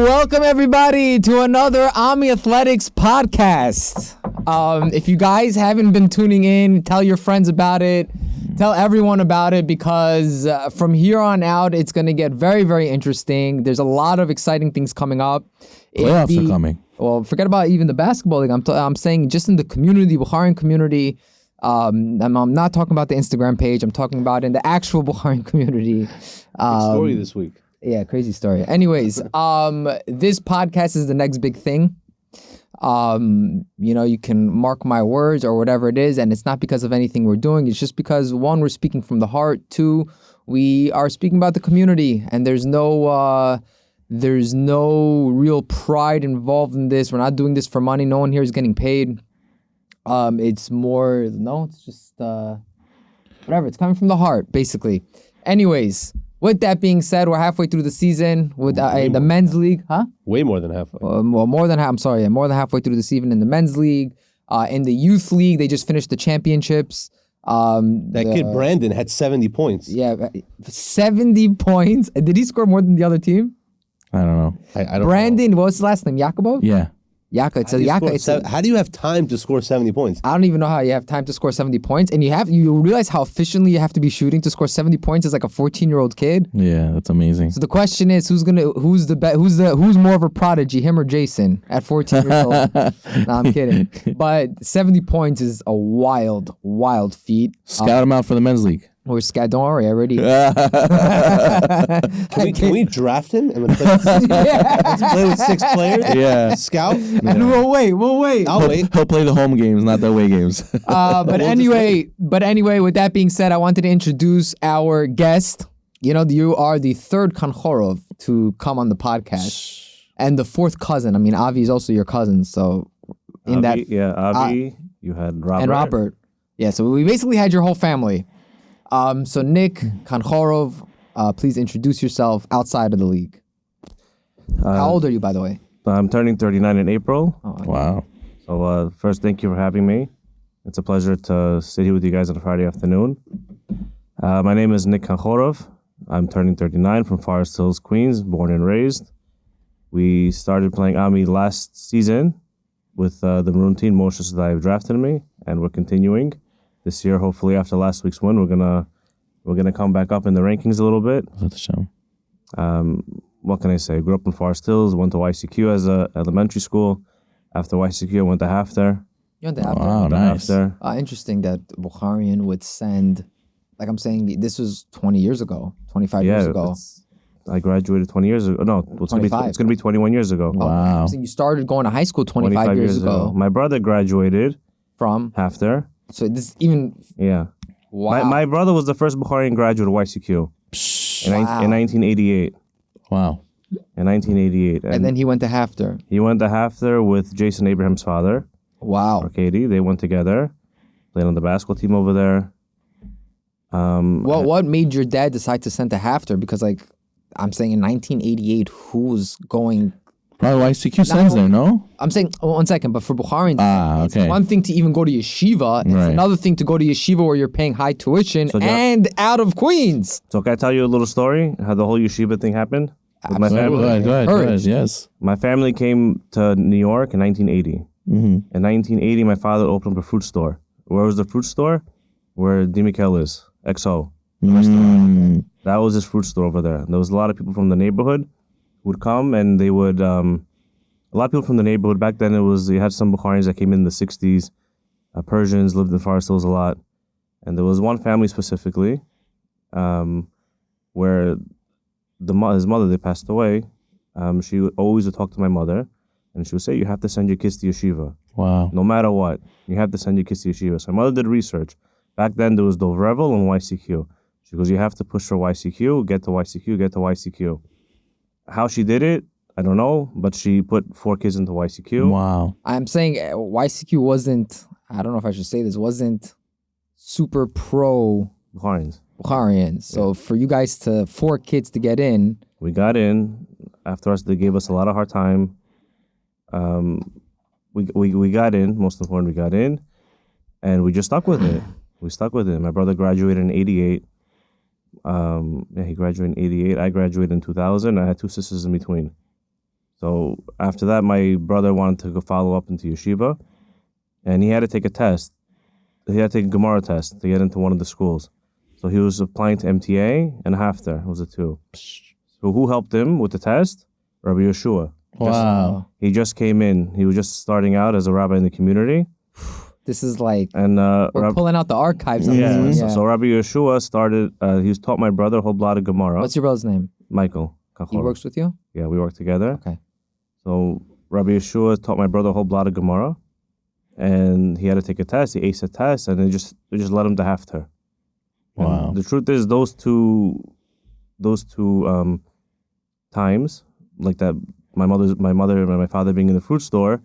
Welcome everybody to another Ami Athletics podcast. If you guys haven't been tuning in, tell your friends about it. Tell everyone about it because from here on out, it's going to get very, very interesting. There's a lot of exciting things coming up. Playoffs are coming. Well, forget about even the basketball league. I'm saying just in the community, Bukharian community. I'm not talking about the Instagram page. I'm talking about in the actual Bukharian community. Big story this week. Yeah, crazy story. Anyways, this podcast is the next big thing. You can mark my words or whatever it is, and it's not because of anything we're doing. It's just because, one, we're speaking from the heart. Two, we are speaking about the community, and there's no real pride involved in this. We're not doing this for money. No one here is getting paid. It's just whatever. It's coming from the heart, basically. Anyways. With that being said, we're halfway through the season with the men's league, huh? Way more than halfway. More than halfway through the season in the men's league. In the youth league, they just finished the championships. Kid Brandon had 70 points. Yeah, 70 points. Did he score more than the other team? I don't know. I don't Brandon, what was his last name? Jacobo? Yeah. How do you have time to score 70 points? I don't even know how you have time to score 70 points. And you realize how efficiently you have to be shooting to score 70 points as like a 14-year-old kid. Yeah, that's amazing. So the question is, who's more of a prodigy, him or Jason at 14 years old? No, I'm kidding. But 70 points is a wild, wild feat. Scout him out for the men's league. We're scat. Don't worry, I already. Can we draft him and let's play with 6 players? Yeah. Scout? Yeah. And we'll wait. I'll wait. He'll play the home games, not the away games. But anyway, with that being said, I wanted to introduce our guest. You are the third Kanchorov to come on the podcast, and the fourth cousin. I mean, Avi is also your cousin, so Avi, you had Robert. And Robert. Yeah, so we basically had your whole family. So Nick Kanchorov, please introduce yourself outside of the league. How old are you, by the way? I'm turning 39 in April. Oh, Wow. So first, thank you for having me. It's a pleasure to sit here with you guys on a Friday afternoon. My name is Nick Kanchorov. I'm turning 39 from Forest Hills, Queens, born and raised. We started playing Ami last season with the Maroon team. Moshe Sadayev drafted me, and we're continuing. This year, hopefully, after last week's win, we're gonna come back up in the rankings a little bit. That's a show. What can I say? Grew up in Forest Hills. Went to YCQ as a elementary school. After YCQ, I went to Hafter. You went to Hafter? Wow, nice. Interesting that Bukharian would send. Like I'm saying, this was 20 years ago, 25 years ago. I graduated 20 years ago. No, it's going to be 21 years ago. Wow. So you started going to high school 25 years ago. My brother graduated from Hafter. So this even... Yeah. Wow. My brother was the first Bukharian graduate of YCQ in 1988. Wow. In 1988. And then he went to Hafter. He went to Hafter with Jason Abraham's father. Wow. Arcady. They went together. Played on the basketball team over there. What made your dad decide to send to Hafter? Because I'm saying in 1988, who was going... Probably YCQ sends there, no? I'm saying, 1 second, but for Bukharian, it's okay. one thing to even go to yeshiva. It's another thing to go to yeshiva where you're paying high tuition and out of Queens. So can I tell you a little story? How the whole yeshiva thing happened? With my family? Go ahead, yes. My family came to New York in 1980. Mm-hmm. In 1980, my father opened up a fruit store. Where was the fruit store? Where D. Mikkel is. XO. Restaurant. That was his fruit store over there. There was a lot of people from the neighborhood who would come, and they would... a lot of people from the neighborhood. Back then, you had some Bukharians that came in the 60s. Persians lived in Forest Hills a lot. And there was one family specifically where his mother, they passed away. She always would talk to my mother, and she would say, you have to send your kids to yeshiva. Wow. No matter what, you have to send your kids to yeshiva. So my mother did research. Back then, there was Dov Revel and YCQ. She goes, you have to push for YCQ, get to YCQ. How she did it, I don't know, but she put 4 kids into YCQ. Wow. I'm saying YCQ wasn't, I don't know if I should say this, wasn't super pro Bukharians. So for you guys 4 kids to get in. We got in. After us, they gave us a lot of hard time. We got in, most important, we got in, and we just stuck with it. My brother graduated in 88. He graduated in 88. I graduated in 2000. I had 2 sisters in between. So after that, my brother wanted to go follow up into yeshiva, and he had to take a test. He had to take a Gemara test to get into one of the schools. So he was applying to MTA and Haftar. It was the two. So who helped him with the test? Rabbi Yeshua. Wow. He just came in. He was just starting out as a rabbi in the community. This is like And we're pulling out the archives on yeah, this one. so Rabbi Yeshua started. He was taught my brother a whole lot of Gemara. What's your brother's name? Michael? He Kaykov. works with you? Yeah, we work together. Okay. So Rabbi Yeshua taught my brother a whole lot of Gemara, and he had to take a test. He aced a test, and they just let him to Haftar. Wow. And the truth is, those two times, like that, my mother and my father being in the fruit store,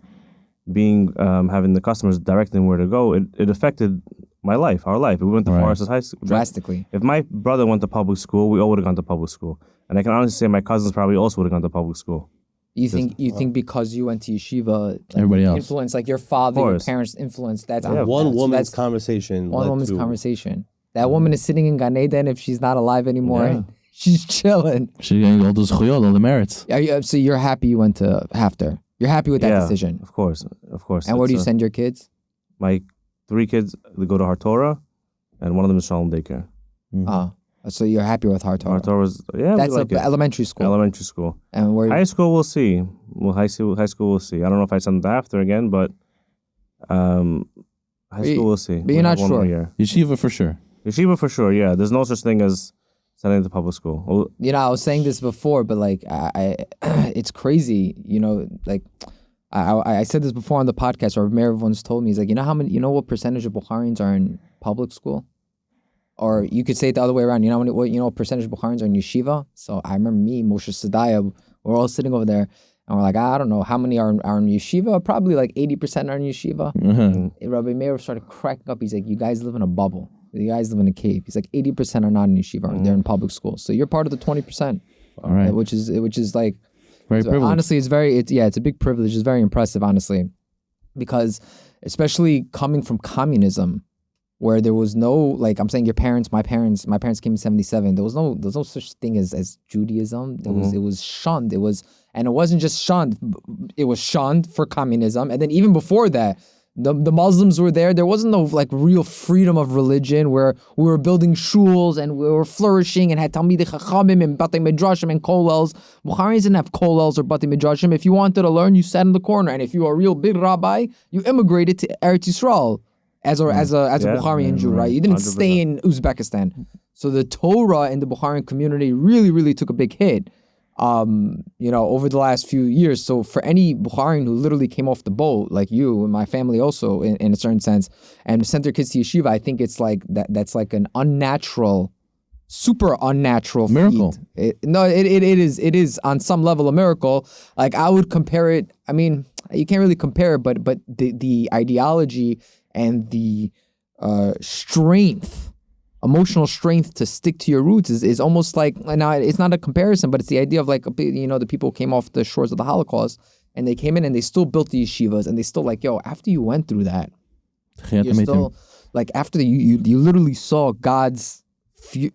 being having the customers directing where to go, it affected my life, our life. We went to Right. Forest High School. Drastically. If my brother went to public school, we all would have gone to public school. And I can honestly say my cousins probably also would have gone to public school. You think because you went to yeshiva, like, Everybody else. influence, like your father, your course. parents' influence, that's One that's- woman's that's conversation. one led woman's to- conversation. That woman is sitting in Gan Eden if she's not alive anymore. Yeah. She's chilling. She's getting all those chuyot, all the merits. So you're happy you went to Haftar. You're happy with that Yeah, decision. Of course. And where do you It's, send your kids? my 3 kids, they go to Hartorah, and one of them is Shalom Daycare. So you're happy with Hartorah. Hartorah is, yeah, That's we like a it. elementary school. Elementary school. And where High school, we'll see. Well, high school, we'll see. I don't know if I send them after again, but high school, we'll see. but you're We not have one more sure. year. Yeshiva for sure. Yeshiva for sure, yeah. There's no such thing as sending to public school. Well, you know, I was saying this before, but like, I it's crazy. You know, like, I said this before on the podcast, or Meir once told me, he's like, you know what percentage of Bukharians are in public school, or you could say it the other way around. What percentage of Bukharians are in yeshiva? So I remember me, Moshe Sadaya, we're all sitting over there, and we're like, I don't know how many are in yeshiva. Probably like 80% are in yeshiva. And Rabbi Meir started cracking up. He's like, you guys live in a bubble. You guys live in a cave. He's like, 80% are not in yeshiva. They're in public school. So you're part of the 20%. All right. Which is like, Very privileged. honestly, it's a big privilege. It's very impressive, honestly, because especially coming from communism, where there was no, like, I'm saying my parents came in 1977. There was no such thing as Judaism. It was shunned. And it wasn't just shunned. It was shunned for communism. And then even before that, the Muslims were there. There wasn't no like real freedom of religion where we were building shuls and we were flourishing and had Talmidei Chachamim and Batei Midrashim and kollels. Bukharians didn't have kollels or Batei Midrashim. If you wanted to learn, you sat in the corner. And if you were a real big rabbi, you immigrated to Eretz Yisrael as a Bukharian Jew, right? You didn't 100%. stay in Uzbekistan. So the Torah in the Bukharian community really, really took a big hit. Over the last few years. So for any Bukharian who literally came off the boat, like you and my family also in a certain sense, and sent their kids to yeshiva, I think it's like that's like an super unnatural Miracle. feat. It is on some level a miracle. Like I would compare it, I mean, you can't really compare it, but the ideology and the emotional strength to stick to your roots is almost like, now it's not a comparison, but it's the idea of like, the people came off the shores of the Holocaust and they came in and they still built the yeshivas and they still like, after you went through that, you're still like, after you literally saw God's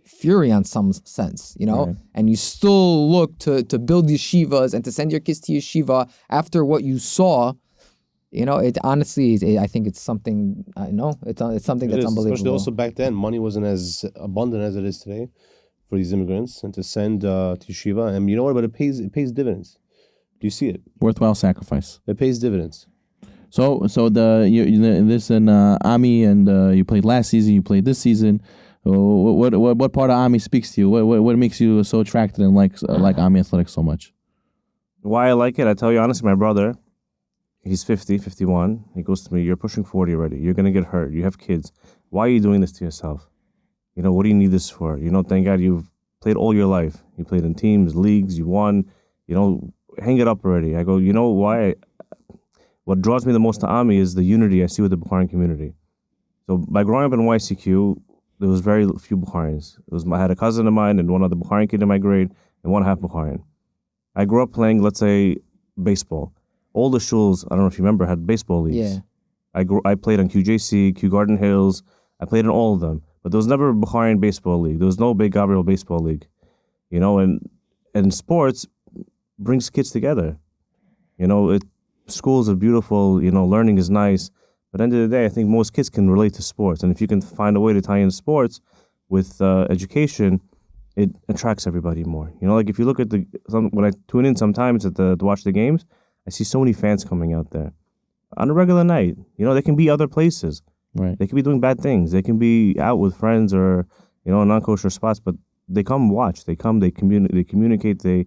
fury on some sense, Right. and you still look to build yeshivas and to send your kids to yeshiva after what you saw. It honestly, I think it's something. I know it's something that's unbelievable. Especially also back then, money wasn't as abundant as it is today for these immigrants, and to send to yeshiva. And you know what? But it pays dividends. Do you see it? Worthwhile sacrifice. It pays dividends. So this and Ami and you played last season. You played this season. What part of Ami speaks to you? What makes you so attracted and like Ami Athletics so much? why I like it, I tell you honestly, my brother, he's 50, 51. He goes to me, you're pushing 40 already. You're going to get hurt. You have kids. Why are you doing this to yourself? What do you need this for? Thank God you've played all your life. You played in teams, leagues, you won. Hang it up already. I go, why? What draws me the most to Ami is the unity I see with the Bukharian community. So by growing up in YCQ, there was very few Bukharians. I had a cousin of mine and one other Bukharian kid in my grade and one half Bukharian. I grew up playing, let's say, baseball. All the shuls, I don't know if you remember, had baseball leagues. Yeah. I played on QJC, Q Garden Hills. I played in all of them. But there was never a Bukharian baseball league. There was no big Gabriel baseball league. And sports brings kids together. Schools are beautiful. Learning is nice. But at the end of the day, I think most kids can relate to sports, and if you can find a way to tie in sports with education, it attracts everybody more. Like if you look at when I tune in sometimes to watch the games, I see so many fans coming out there on a regular night. They can be other places. Right. They can be doing bad things. They can be out with friends or non-kosher spots, but they come watch. They come. They communicate. They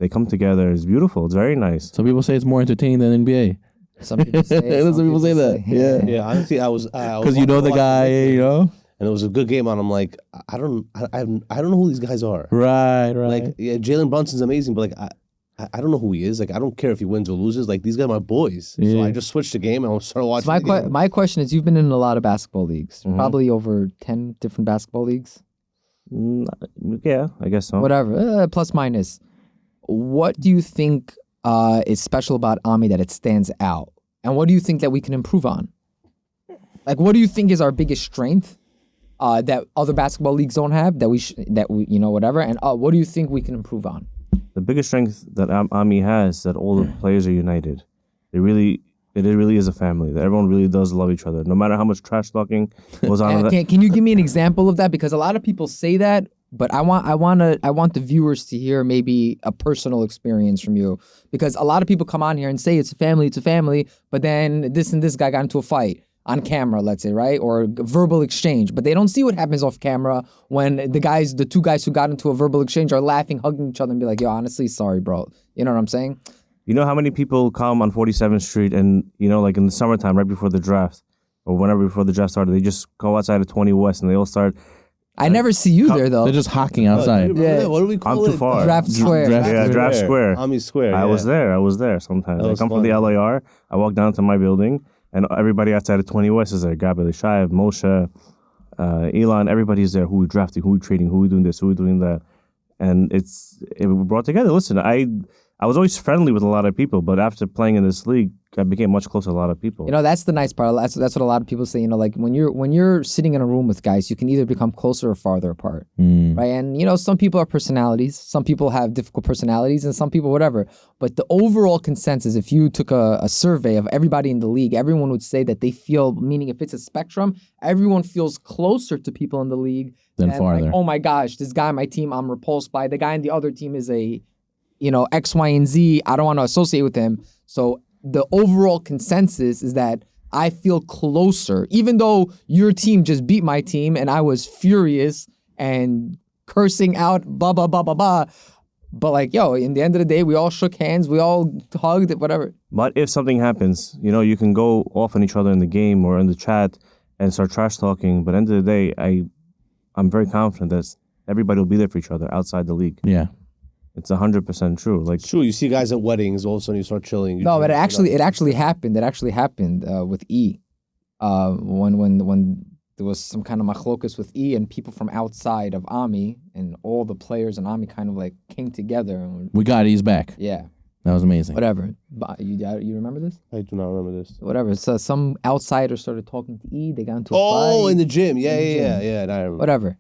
come together. It's beautiful. It's very nice. Some people say it's more entertaining than NBA. Some people say it, Some people say that. Yeah. Yeah, honestly, I was Because you know the guy, and it was a good game, and I'm like, I don't know who these guys are. Right. Like, yeah, Jalen Brunson's amazing, but like, I don't know who he is. Like, I don't care if he wins or loses. Like, these guys are my boys. So I just switched the game and I started watching. So my question is, you've been in a lot of basketball leagues, probably over 10 different basketball leagues. Yeah, I guess so. Whatever, plus minus. What do you think is special about Ami that it stands out? And what do you think that we can improve on? Like, what do you think is our biggest strength that other basketball leagues don't have, that we whatever? And what do you think we can improve on? The biggest strength that Ami has is that all the players are united. It really is a family. That everyone really does love each other, no matter how much trash talking goes on. Can you give me an example of that? Because a lot of people say that, but I want the viewers to hear maybe a personal experience from you, because a lot of people come on here and say it's a family, but then this and this guy got into a fight on camera, let's say, right? Or verbal exchange, but they don't see what happens off camera when the two guys who got into a verbal exchange are laughing, hugging each other and be like, yo, honestly, sorry, bro. You know what I'm saying? You know how many people come on 47th Street and, like in the summertime, right before the draft, or whenever before the draft started, they just go outside of 20 West and they all start. I never see you there, though. They're just hawking outside. Yeah. What do we call it? I'm too far. Draft Square. Draft Square. Ami Square. I was there sometimes. I come from the LAR. I walk down to my building, and everybody outside of 20 West is there. Gabi Lishayev, Moshe, Elon, everybody's there. Who we drafting, who we trading, who we doing this, who we doing that. And it brought together. Listen, I was always friendly with a lot of people, but after playing in this league, I became much closer to a lot of people. That's the nice part. That's what a lot of people say. Like when you're sitting in a room with guys, you can either become closer or farther apart, right? And some people are personalities. Some people have difficult personalities, and some people whatever. But the overall consensus, if you took a survey of everybody in the league, everyone would say that they feel. Meaning, if it's a spectrum, everyone feels closer to people in the league than farther. Like, oh my gosh, this guy on my team, I'm repulsed by. The guy on the other team is a, X, Y, and Z. I don't want to associate with him. So the overall consensus is that I feel closer, even though your team just beat my team and I was furious and cursing out, blah, blah, blah, blah, blah. But like, in the end of the day, we all shook hands, we all hugged, whatever. But if something happens, you can go off on each other in the game or in the chat and start trash talking. But at the end of the day, I'm very confident that everybody will be there for each other outside the league. Yeah. It's 100% true. Like, true. You see guys at weddings, all of a sudden you start chilling. No, but it actually happened. It actually happened with E. When there was some kind of machlokas with E, and people from outside of Ami and all the players in Ami kind of like came together. And we got E's back. Yeah. That was amazing. Whatever. But you remember this? I do not remember this. Whatever. So some outsider started talking to E. They got into a fight. Oh, in the gym. Yeah. I remember. Whatever.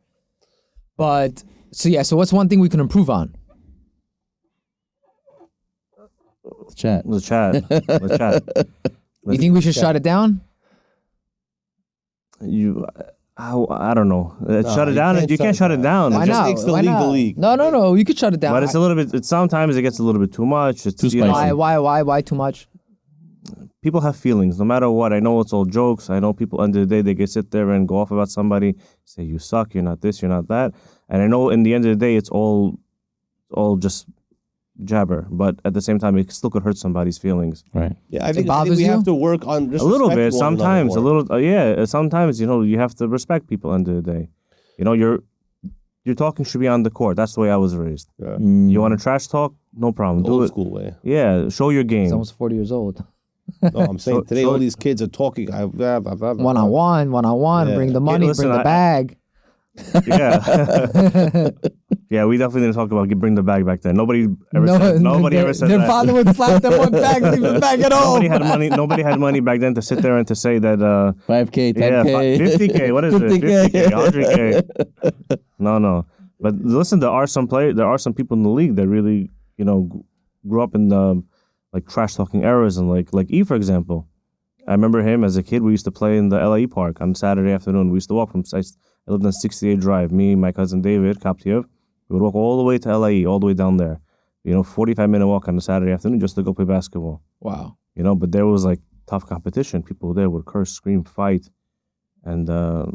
But so what's one thing we can improve on? Chat. The chat. You think we should shut it down? I don't know. Shut it down. You can't shut it down. Why It just not? makes the Why league not? the league. No. You could shut it down. But it's a little bit. Sometimes it gets a little bit too much. It's Too spicy. Why too much? People have feelings, no matter what. I know it's all jokes. I know people, end of the day, they can sit there and go off about somebody, say you suck, you're not this, you're not that. And I know in the end of the day, it's all just jabber. But at the same time, it still could hurt somebody's feelings. Right. Yeah, I think bothers we you? have to work on just A little respecting bit, one another sometimes. more. Sometimes, you have to respect people end of the day. Your talking should be on the court. That's the way I was raised. Yeah. You want to trash talk? No problem. Do Old it. school way. Yeah, show your game. He's almost 40 years old. No, I'm saying today so- all these kids are talking. One-on-one, Yeah. bring the money, listen, bring the bag. Yeah. Yeah, we definitely didn't talk about bring the bag back then. Nobody ever said their that. father would slap them one bag, leave the bag at home. Nobody had money back then to sit there and to say that 5K, 10K. yeah, 50K, what is 50K. it? 50K, 100K. No. But listen, there are some people in the league that really, grew up in the like trash talking errors and like E, for example. I remember him as a kid. We used to play in the LAE park on Saturday afternoon. We used to walk from. I lived on 68 Drive. Me, my cousin David Koptiev. We would walk all the way to LAE, all the way down there. 45-minute walk on a Saturday afternoon just to go play basketball. Wow. But there was like tough competition. People there would curse, scream, fight, and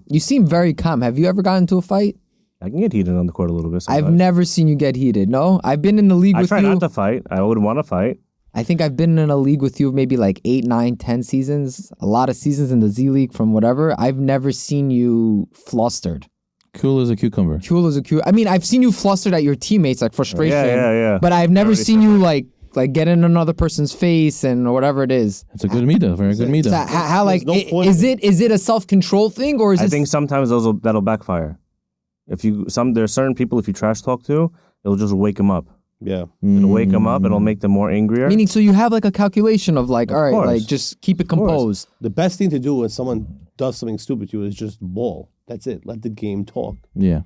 You seem very calm. Have you ever gotten into a fight? I can get heated on the court a little bit. I've sometimes. never seen you get heated. No, I've been in the league I with try you. not to fight. I wouldn't want to fight. I think I've been in a league with you maybe like 8, 9, 10 seasons. A lot of seasons in the Z League from whatever. I've never seen you flustered. Cool as a cucumber. Cool as a cute. I mean, I've seen you flustered at your teammates, like frustration. Yeah. But I've never Already seen you like get in another person's face and whatever it is. It's a good meter. Very good meter. So how like no point. is it a self-control thing or is I it? think sometimes that'll backfire. There's certain people, if you trash talk to, it'll just wake them up. Yeah. It'll wake them up. It'll make them more angrier. Meaning, so you have like a calculation of like, all right, course. like just keep it composed. The best thing to do when someone does something stupid to you is just ball. That's it. Let the game talk. Yeah.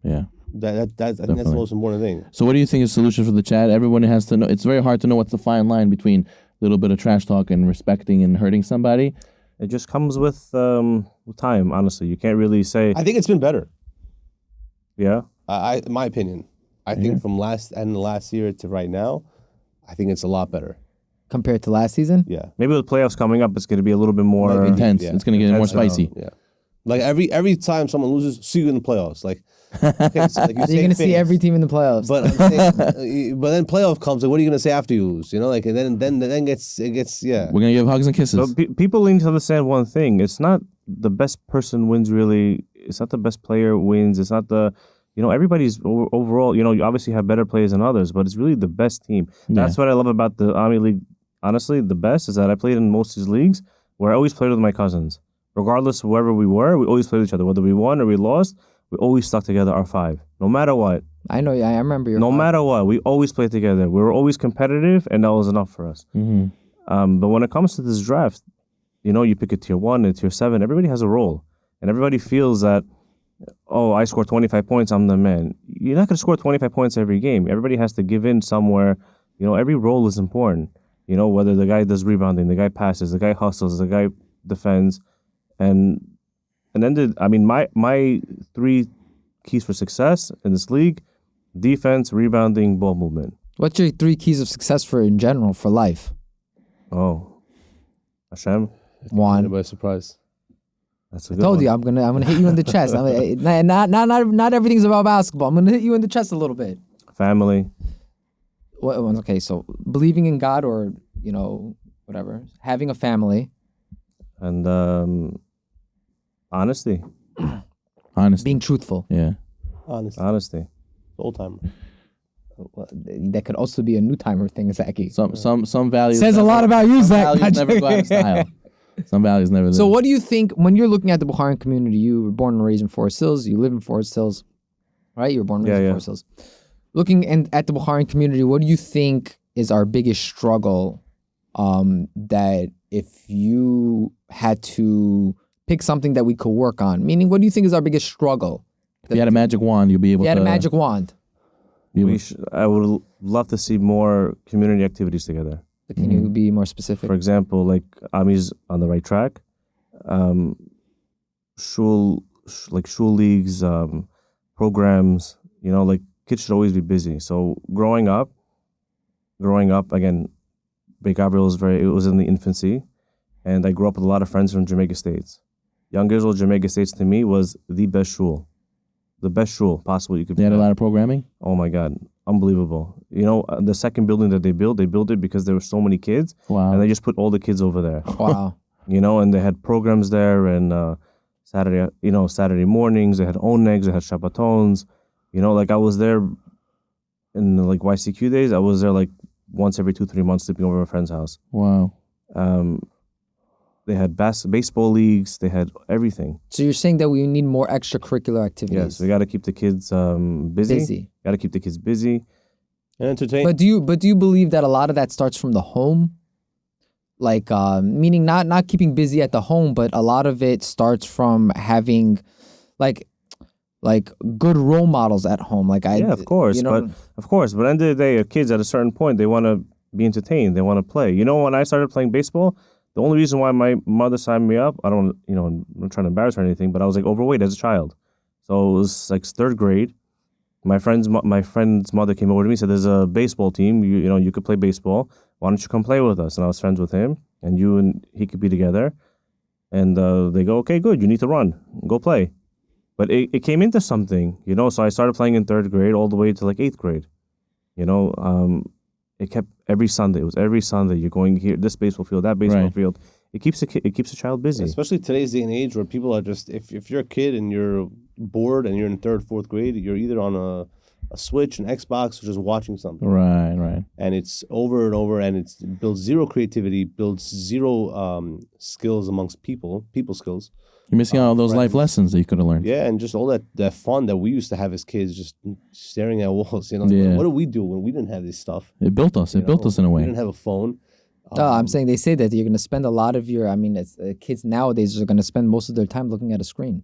I think that's the most important thing. So what do you think is the solution for the chat? Everyone has to know. It's very hard to know what's the fine line between a little bit of trash talk and respecting and hurting somebody. It just comes with time. Honestly, you can't really say. I think it's been better. Yeah. In my opinion, I think from last year to right now, I think it's a lot better. Compared to last season? Yeah. Maybe with playoffs coming up, it's going to be a little bit more Intense. Yeah. It's going to get more Intense, spicy. Yeah. Like every time someone loses, see you in the playoffs. Like, okay, so like You're gonna see every team in the playoffs. But I'm saying, but then playoff comes. Like, what are you gonna say after you lose? Like, and then it gets yeah. We're going to give hugs and kisses. But people need to understand one thing. It's not the best person wins, really. It's not the best player wins. It's not the, everybody's overall, you obviously have better players than others, but it's really the best team. That's what I love about the Army League. Honestly, the best is that I played in most of these leagues where I always played with my cousins. Regardless of wherever we were, we always played with each other. Whether we won or we lost, we always stuck together, our five. No matter what. I know, I remember your No matter what, we always played together. We were always competitive, and that was enough for us. But when it comes to this draft, you pick a tier 1 and tier 7. Everybody has a role. And everybody feels that, oh, I scored 25 points, I'm the man. You're not going to score 25 points every game. Everybody has to give in somewhere. Every role is important. Whether the guy does rebounding, the guy passes, the guy hustles, the guy defends. And then my 3 keys for success in this league: defense, rebounding, ball movement. What's your 3 keys of success in general for life? Oh, Hashem. One. By surprise. That's a I good told one. you I'm gonna hit you in the chest. Not everything's about basketball. I'm gonna hit you in the chest a little bit. Family. Okay, so believing in God or whatever, having a family, And honesty. Honestly. being truthful. Yeah. Honesty. Old timer. That could also be a new timer thing, Zaki. Some values Says a lot about you, some Zach. values never go out of style. Some values never. So what do you think when you're looking at the Bukharian community? You were born and raised in Forest Hills. You live in Forest Hills, right? You were born and raised in Forest Hills. Looking at the Bukharian community, what do you think is our biggest struggle? That if you had to pick something that we could work on, meaning, what do you think is our biggest struggle? If you had a magic wand, you'd be able If you to. had a magic wand, I would love to see more community activities together. can you be more specific? For example, like Ami's on the right track. Shul leagues, programs. Like kids should always be busy. So growing up again, Beit Gabriel was in the infancy, and I grew up with a lot of friends from Jamaica States. Young Israel, Jamaica States to me was the best shul possible you could. They had a lot of programming. Oh my God, unbelievable! The second building that they built it because there were so many kids, Wow. and they just put all the kids over there. Wow. And they had programs there, and Saturday mornings they had onegs, they had Shabbatons. Like I was there in like YCQ days. I was there like once every 2-3 months, sleeping over at a friend's house. Wow. They had baseball leagues. They had everything. So you're saying that we need more extracurricular activities? Yes, we got to keep the kids busy. Got to keep the kids busy and entertain. But do you believe that a lot of that starts from the home? Like, meaning not keeping busy at the home, but a lot of it starts from having, like good role models at home. Like of course. But at the end of the day, kids at a certain point they want to be entertained. They want to play. You know, when I started playing baseball, the only reason why my mother signed me up, I'm not trying to embarrass her or anything, but I was like overweight as a child. So it was like third grade. My friend's mother came over to me and said, "There's a baseball team. You could play baseball. Why don't you come play with us?" And I was friends with him, and you and he could be together. And they go, "Okay, good. You need to run. Go play." But it came into something, So I started playing in third grade all the way to like 8th grade. It kept every Sunday. It was every Sunday. You're going here, this baseball field, that baseball field. It keeps a child busy. Especially today's day and age where people are just, if you're a kid and you're bored and you're in third, fourth grade, you're either on a Switch, an Xbox, or just watching something. Right. And it's over and over, and it builds zero creativity, builds zero skills amongst people skills. You're missing out on those life lessons that you could have learned. Yeah, and just all that fun that we used to have as kids, just staring at walls. What do we do when we didn't have this stuff? It built us. It built us in a way. We didn't have a phone. I'm saying they say that you're going to spend a lot of kids nowadays are going to spend most of their time looking at a screen.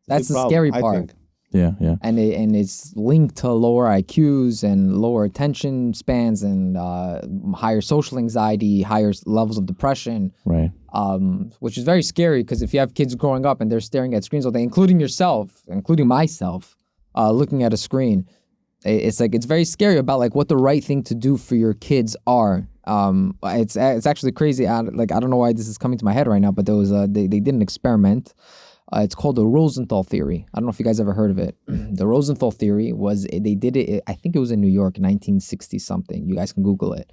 That's the scary part. I think. Yeah. And it's linked to lower IQs and lower attention spans and higher social anxiety, higher levels of depression. Right. Which is very scary because if you have kids growing up and they're staring at screens all day, including yourself, including myself, looking at a screen, it's very scary about like what the right thing to do for your kids are. It's actually crazy. I don't know why this is coming to my head right now, but there was they did an experiment. It's called the Rosenthal Theory. I don't know if you guys ever heard of it. The Rosenthal Theory they did it. I think it was in New York in 1960 something. You guys can Google it.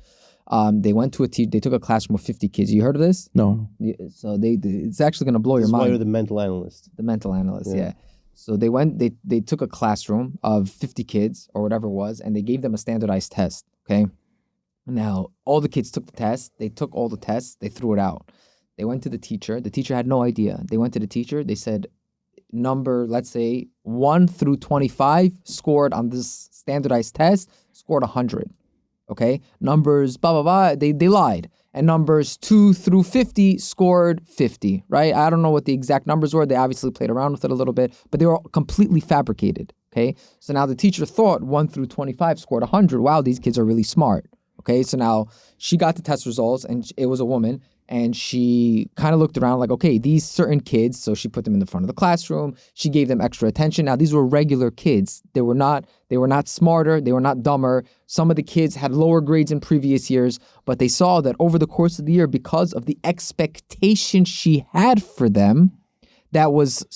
They went to they took a classroom of 50 kids. You heard of this? No. So it's actually going to blow your mind. That's why you're the mental analyst. The mental analyst, yeah. So they took a classroom of 50 kids or whatever it was, and they gave them a standardized test, okay? Now, all the kids took the test. They took all the tests. They threw it out. They went to the teacher. The teacher had no idea. They went to the teacher. They said, number, let's say, 1 through 25 scored on this standardized test, scored 100, okay? Numbers, blah, blah, blah, they lied. And numbers 2 through 50 scored 50, right? I don't know what the exact numbers were. They obviously played around with it a little bit, but they were completely fabricated, okay? So now the teacher thought 1 through 25 scored 100. Wow, these kids are really smart, okay? So now she got the test results, and it was a woman, and she kind of looked around like, okay, these certain kids, so she put them in the front of the classroom. She gave them extra attention. Now, these were regular kids. They were not smarter. They were not dumber. Some of the kids had lower grades in previous years, but they saw that over the course of the year, because of the expectation she had for them, that was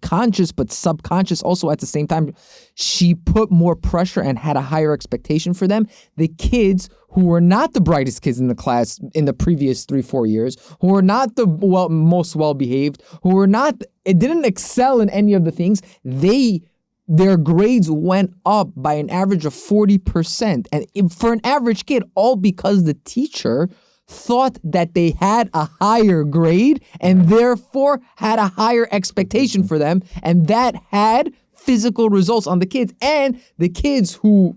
conscious but subconscious also at the same time, she put more pressure and had a higher expectation for them. The kids who were not the brightest kids in the class in the previous 3-4 years, who were not the most well-behaved, it didn't excel in any of the things, their grades went up by an average of 40%. And for an average kid, all because the teacher thought that they had a higher grade and therefore had a higher expectation for them, and that had physical results on the kids. And the kids who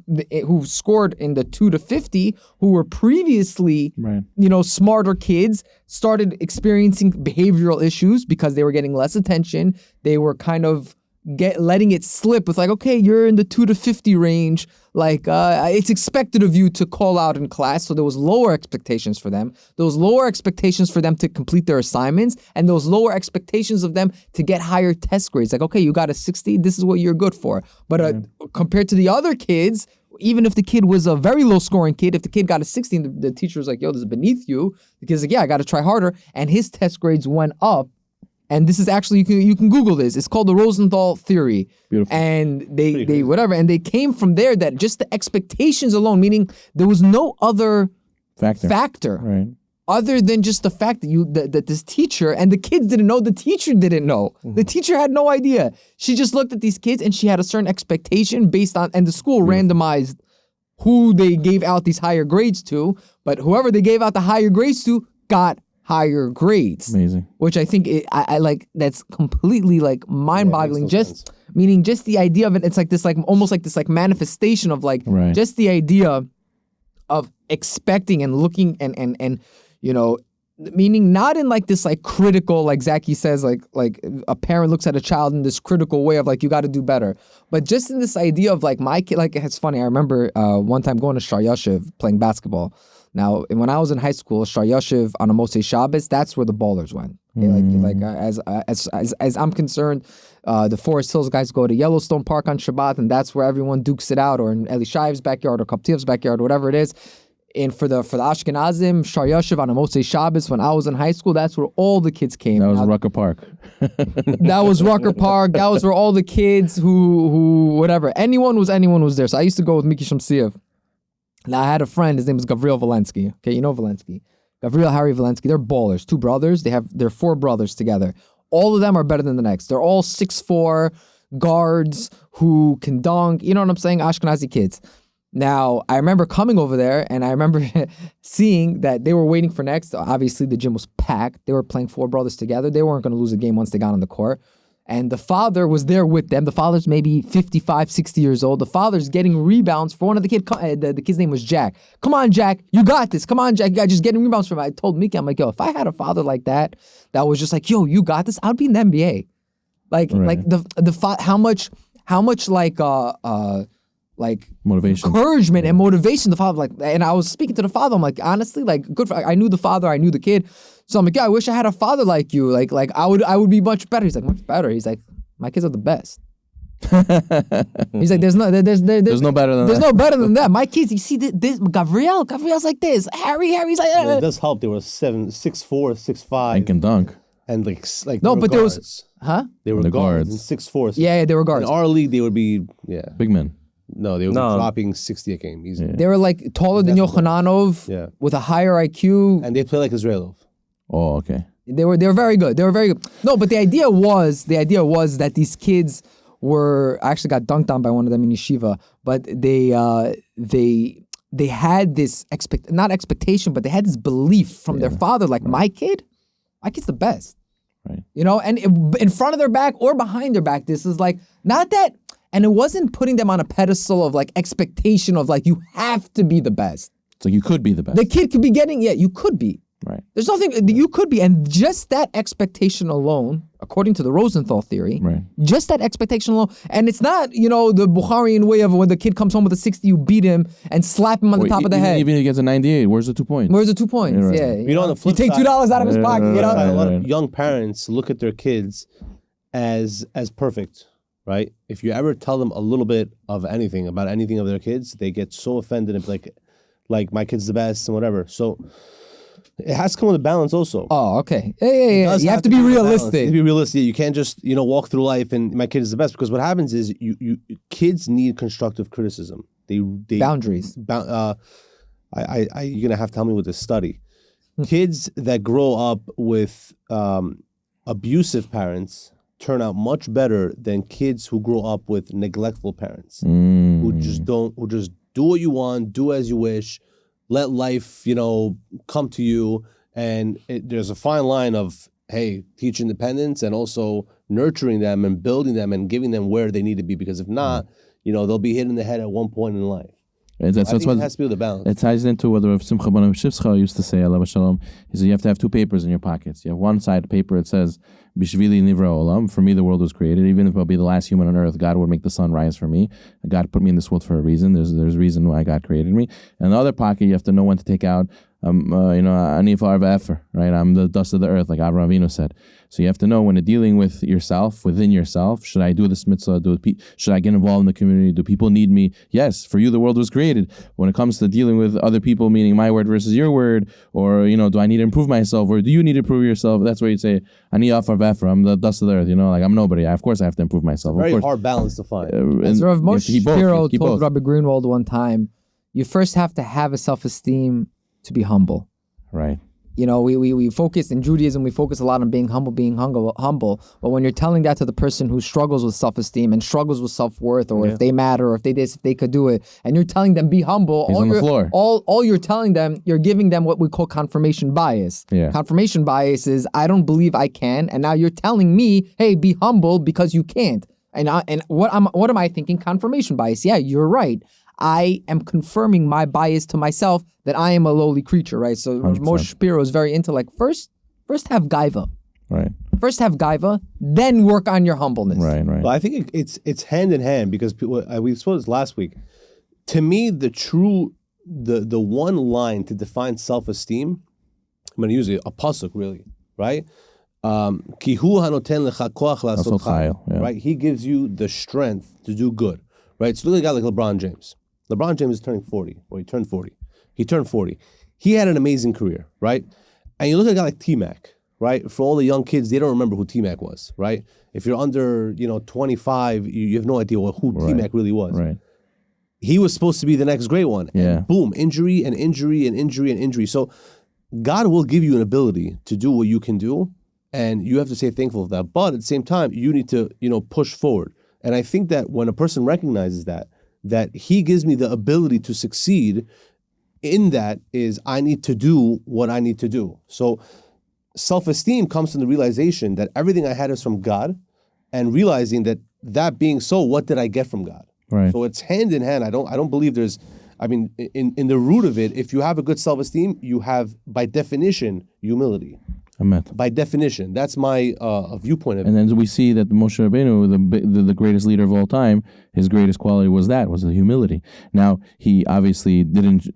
scored in the 2 to 50, who were previously smarter kids, started experiencing behavioral issues because they were getting less attention. They were kind of letting it slip with like, okay, you're in the 2 to 50 range. Like, it's expected of you to call out in class. So there was lower expectations for them. Those lower expectations for them to complete their assignments, and those lower expectations of them to get higher test grades. Like, okay, you got a 60, this is what you're good for. But compared to the other kids, even if the kid was a very low scoring kid, if the kid got a 60 and the teacher was like, yo, this is beneath you, the kid's like, yeah, I got to try harder. And his test grades went up. And this is actually, you can Google this. It's called the Rosenthal Theory. Beautiful. And they came from there, that just the expectations alone, meaning there was no other factor other than just the fact that this teacher, and the kids didn't know, the teacher didn't know. Mm-hmm. The teacher had no idea. She just looked at these kids and she had a certain expectation based on, and the school randomized who they gave out these higher grades to, but whoever they gave out the higher grades to got higher grades. Amazing. Which I think I like, that's completely like mind-boggling. Meaning just the idea of it, it's like this, like almost like this like manifestation of like just the idea of expecting and looking and Meaning not in like this like critical, like Zaki says, like a parent looks at a child in this critical way of like, you got to do better. But just in this idea of like my kid, like it's funny. I remember one time going to Shar Yashiv playing basketball. Now, when I was in high school, Shar Yashiv on a Motzei Shabbos, that's where the ballers went. Okay, as I'm concerned, the Forest Hills guys go to Yellowstone Park on Shabbat, and that's where everyone dukes it out, or in Eli Shaiv's backyard or Kaptiev's backyard, whatever it is. And for the Ashkenazim, Shar Yashiv on a Motzei Shabbos, when I was in high school, that's where all the kids came. That was Rucker Park. That was Rucker Park. That was where all the kids who whatever. Anyone was there. So I used to go with Miki Shamsiev. Now I had a friend, his name was Gavriel Valensky. Okay, you know Valensky. Gavriel, Harry Valensky. They're ballers. Two brothers. They're four brothers together. All of them are better than the next. They're all 6'4" guards who can dunk. You know what I'm saying? Ashkenazi kids. Now, I remember coming over there and I remember seeing that they were waiting for next. Obviously, the gym was packed. They were playing four brothers together. They weren't going to lose a game once they got on the court. And the father was there with them. The father's maybe 55, 60 years old. The father's getting rebounds for one of the kids. The kid's name was Jack. Come on, Jack. You got this. Come on, Jack. You got just getting rebounds from him. I told Miki, I'm like, yo, if I had a father like that was just like, yo, you got this, I'd be in the NBA. Like how much like motivation, encouragement and motivation the father, like, and I was speaking to the father, I'm like, honestly, like, good I knew the father, I knew the kid, so I'm like, yeah, I wish I had a father like you, like I would be much better. He's like, much better? He's like, my kids are the best. He's like, there's no better than that. No better than that. My kids, you see this Gabriel's like this, Harry's like yeah, it does help. They were 6'4", 6'5", and can dunk. And like no, but guards. There was They were guards and 6'4". Yeah, they were guards. In our league, they would be big men. No, they were dropping 60 a game easy. They were like taller than Yochananov, with a higher IQ, and they play like Israelov. Oh, okay. They were very good. They were very good. No, but the idea was that these kids were, I actually got dunked on by one of them in yeshiva, but they had this not expectation, but they had this belief from their father, like, my kid's the best. Right. You know, and in front of their back or behind their back, this is like, not that, and it wasn't putting them on a pedestal of like expectation of like, you have to be the best. So you could be the best. The kid could be getting, you could be. Right. There's nothing, you could be. And just that expectation alone, according to the Rosenthal Theory, just that expectation alone, and it's not, the Bukharian way of when the kid comes home with a 60, you beat him and slap him on the top of the head. Even if he gets a 98, where's the 2 points? Where's the 2 points? Yeah. On the flip you take $2 out of his pocket. A lot of young parents look at their kids as perfect, right? If you ever tell them a little bit of anything about anything of their kids, they get so offended and like my kid's the best and whatever. So it has to come with a balance also. Oh, okay. Yeah. You have to be realistic. You have to be realistic. You can't just, walk through life and my kid is the best, because what happens is you kids need constructive criticism. They boundaries. You're gonna have to tell me with this study. Kids that grow up with abusive parents turn out much better than kids who grow up with neglectful parents who just do what you want, do as you wish. Let life, come to you. And there's a fine line of, hey, teach independence and also nurturing them and building them and giving them where they need to be. Because if not, they'll be hit in the head at one point in life. That's what it has to be with the balance. It ties into what Rav Simcha ben Shivcha used to say, alav shalom. He said you have to have two papers in your pockets. You have one side paper, it says, Bishvili nivra olam, for me the world was created. Even if I'll be the last human on earth, God would make the sun rise for me. God put me in this world for a reason. There's a reason why God created me. And the other pocket, you have to know when to take out, ani far right? I'm the dust of the earth, like Avraham Avinu said. So you have to know when you're dealing with yourself, within yourself, should I do this mitzvah? Should I get involved in the community? Do people need me? Yes, for you the world was created. When it comes to dealing with other people, meaning my word versus your word, or, do I need to improve myself, or do you need to improve yourself? That's where you'd say, ani afar v'efra, I'm the dust of the earth, like I'm nobody. Of course I have to improve myself. Very hard balance to find. As Rav Moshe Shapiro told Rabbi Greenwald one time, you first have to have a self-esteem to be humble. Right. We focus in Judaism, we focus a lot on being humble. But when you're telling that to the person who struggles with self-esteem and struggles with self-worth, or if they matter, or if they could do it, and you're telling them be humble, He's on the floor. All you're telling them, you're giving them what we call confirmation bias. Yeah. Confirmation bias is, I don't believe I can, and now you're telling me, hey, be humble because you can't. And what am I thinking? Confirmation bias. Yeah, you're right. I am confirming my bias to myself that I am a lowly creature, right? So 100%. Moshe Shapiro is very into like, first have gaiva. Right. First have gaiva, then work on your humbleness. Right. But I think it's hand in hand because people, we spoke this last week. To me, the one line to define self-esteem, I'm going to use a pasuk really, right? Ki hu hanoten lecha koach la'asot chayil, right? He gives you the strength to do good, right? So look at a guy like LeBron James. LeBron James is turning 40, or he turned 40. He turned 40. He had an amazing career, right? And you look at a guy like T-Mac, right? For all the young kids, they don't remember who T-Mac was, right? If you're under, 25, you have no idea who T-Mac really was. Right. He was supposed to be the next great one. Yeah. And boom, injury and injury and injury and injury. So God will give you an ability to do what you can do, and you have to stay thankful for that. But at the same time, you need to, push forward. And I think that when a person recognizes that he gives me the ability to succeed, in that is I need to do what I need to do. So self-esteem comes from the realization that everything I had is from God, and realizing that being so, what did I get from God? Right. So it's hand in hand. I don't believe there's, in the root of it, if you have a good self-esteem, you have, by definition, humility. Amen. By definition, that's my viewpoint of it. And then we see that Moshe Rabbeinu, the greatest leader of all time, his greatest quality was the humility. Now, he obviously didn't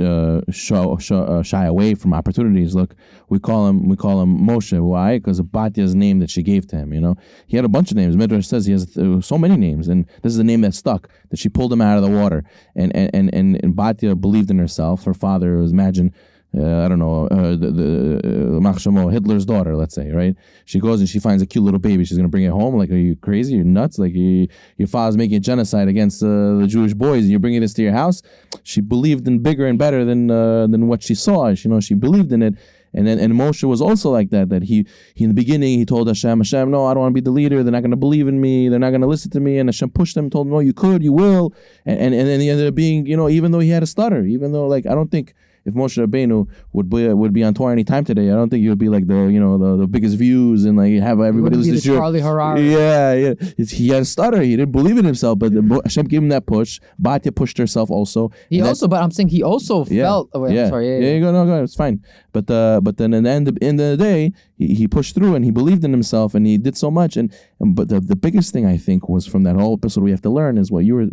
shy away from opportunities. Look, we call him Moshe. Why? Because of Batya's name that she gave to him. He had a bunch of names. Midrash says he has so many names, and this is the name that stuck. That she pulled him out of the water, and Batya believed in herself. Her father was, imagine, Hitler's daughter, let's say, right? She goes and she finds a cute little baby. She's going to bring it home. Like, are you crazy? You're nuts? Like, your father's making a genocide against the Jewish boys, and you're bringing this to your house? She believed in bigger and better than what she saw. She believed in it. And Moshe was also like that. That he in the beginning he told Hashem, no, I don't want to be the leader. They're not going to believe in me. They're not going to listen to me. And Hashem pushed him, told him, no, you could, you will. And then he ended up being, even though he had a stutter, even though, like, I don't think. If Moshe Rabbeinu would be on tour any time today, I don't think he would be like the biggest views and like have everybody listen to Charlie Harari. Yeah. He had a stutter. He didn't believe in himself, but Hashem gave him that push. Batya pushed herself also. But I'm saying he also felt. Oh, wait, I'm sorry. Yeah. Go. It's fine. But then in the end of the day, he pushed through and he believed in himself and he did so much. But the biggest thing I think was from that whole episode we have to learn is what you were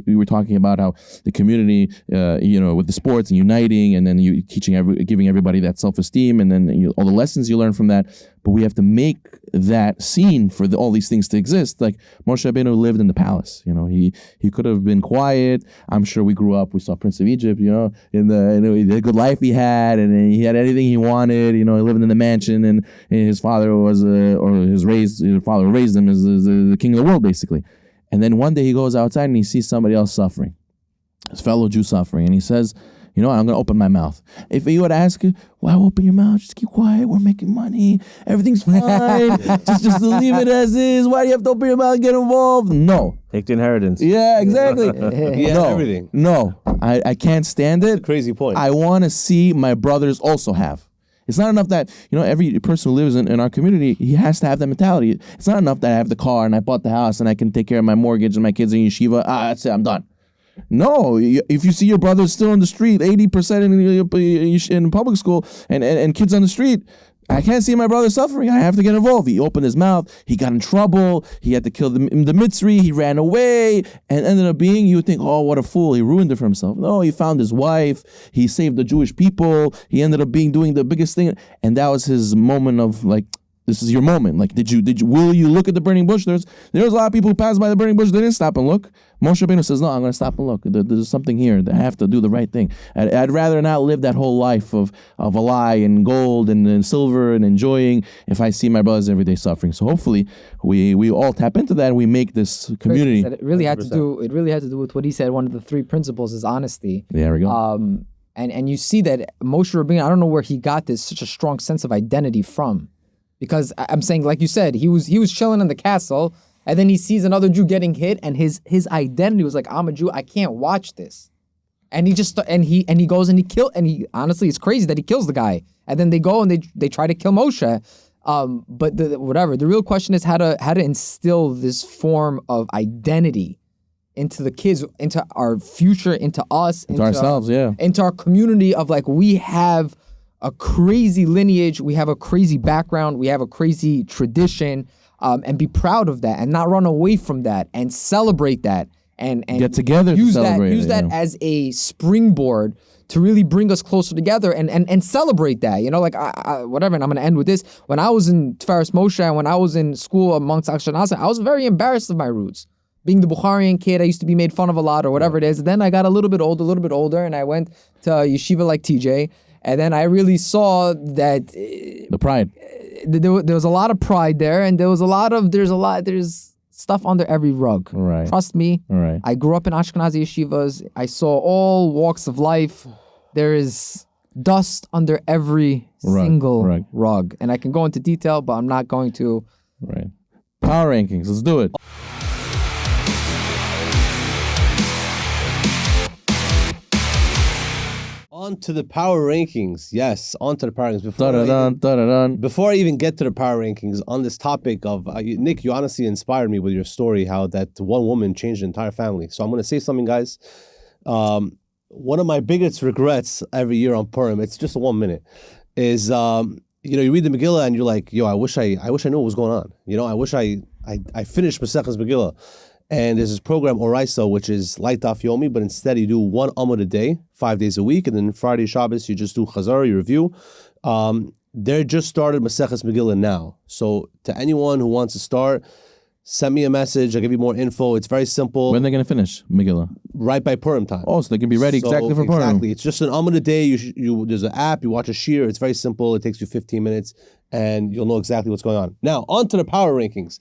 we were talking about, how the community with the sports and uniting, and then you giving everybody that self-esteem, and then all the lessons you learn from that. But we have to make that scene for all these things to exist. Like Moshe Rabbeinu lived in the palace. He could have been quiet. I'm sure we grew up. We saw Prince of Egypt. In the good life he had, and he had anything he wanted. He lived in the mansion, and his father was his father raised him as the king of the world, basically. And then one day he goes outside and he sees somebody else suffering, his fellow Jew suffering, and he says, I'm going to open my mouth. If you would ask, why open your mouth? Just keep quiet. We're making money. Everything's fine. just leave it as is. Why do you have to open your mouth and get involved? No. Take the inheritance. Yeah, exactly. Everything. No, I can't stand it. Crazy point. I want to see my brothers also have. It's not enough that, every person who lives in our community, he has to have that mentality. It's not enough that I have the car and I bought the house and I can take care of my mortgage and my kids in yeshiva. That's it. I'm done. No, if you see your brothers still in the street, 80% in public school, and kids on the street, I can't see my brother suffering. I have to get involved. He opened his mouth. He got in trouble. He had to kill the Mitzri. He ran away and ended up being, you would think, oh, what a fool. He ruined it for himself. No, he found his wife. He saved the Jewish people. He ended up doing the biggest thing. And that was his moment of like, this is your moment. Like, will you look at the burning bush? There's a lot of people who passed by the burning bush. They didn't stop and look. Moshe Rabbeinu says, no, I'm going to stop and look. There's something here. I have to do the right thing. I'd rather not live that whole life of a lie and gold and silver and enjoying if I see my brothers every day suffering. So hopefully we all tap into that and we make this community. It really had to do with what he said. One of the three principles is honesty. There we go. And you see that Moshe Rabbeinu, I don't know where he got such a strong sense of identity from. Because I'm saying, like you said, he was chilling in the castle, and then he sees another Jew getting hit, and his identity was like, I'm a Jew, I can't watch this. And he goes and he honestly, it's crazy that he kills the guy. And then they go and they try to kill Moshe. But the real question is how to instill this form of identity into the kids, into our future, into us, into ourselves, into our community of like, we have a crazy lineage, we have a crazy background, we have a crazy tradition, and be proud of that and not run away from that and celebrate that and get together use to celebrate use that as a springboard to really bring us closer together and celebrate that, like whatever. And I'm going to end with this. When I was in Tiferes Moshe and when I was in school amongst Ashkenazim, I was very embarrassed of my roots. Being the Bukharian kid, I used to be made fun of a lot or whatever it is. Then I got a little bit older, and I went to yeshiva like TJ, and then I really saw that the pride. There was a lot of pride there, and there's stuff under every rug. Right. Trust me. Right. I grew up in Ashkenazi yeshivas. I saw all walks of life. There is dust under every single rug. And I can go into detail, but I'm not going to. Right. Power rankings. Let's do it. On to the power rankings. Yes, on to the power rankings. Before I even get to the power rankings, on this topic of, Nick, you honestly inspired me with your story, how that one woman changed the entire family. So I'm going to say something, guys. One of my biggest regrets every year on Purim, it's just 1 minute, is, you read the Megillah and you're like, I wish I knew what was going on. I wish I finished Maseches Megillah. And there's this program, Oraisa, which is Light Daf Yomi, but instead you do one Amud a day, 5 days a week, and then Friday, Shabbos, you just do Chazar, you review. They just started Maseches Megillah now. So to anyone who wants to start, send me a message. I'll give you more info. It's very simple. When are they going to finish Megillah? Right by Purim time. Oh, so they can be ready exactly for Purim. Exactly. It's just an Amud a day. There's an app. You watch a shir. It's very simple. It takes you 15 minutes, and you'll know exactly what's going on. Now, on to the power rankings.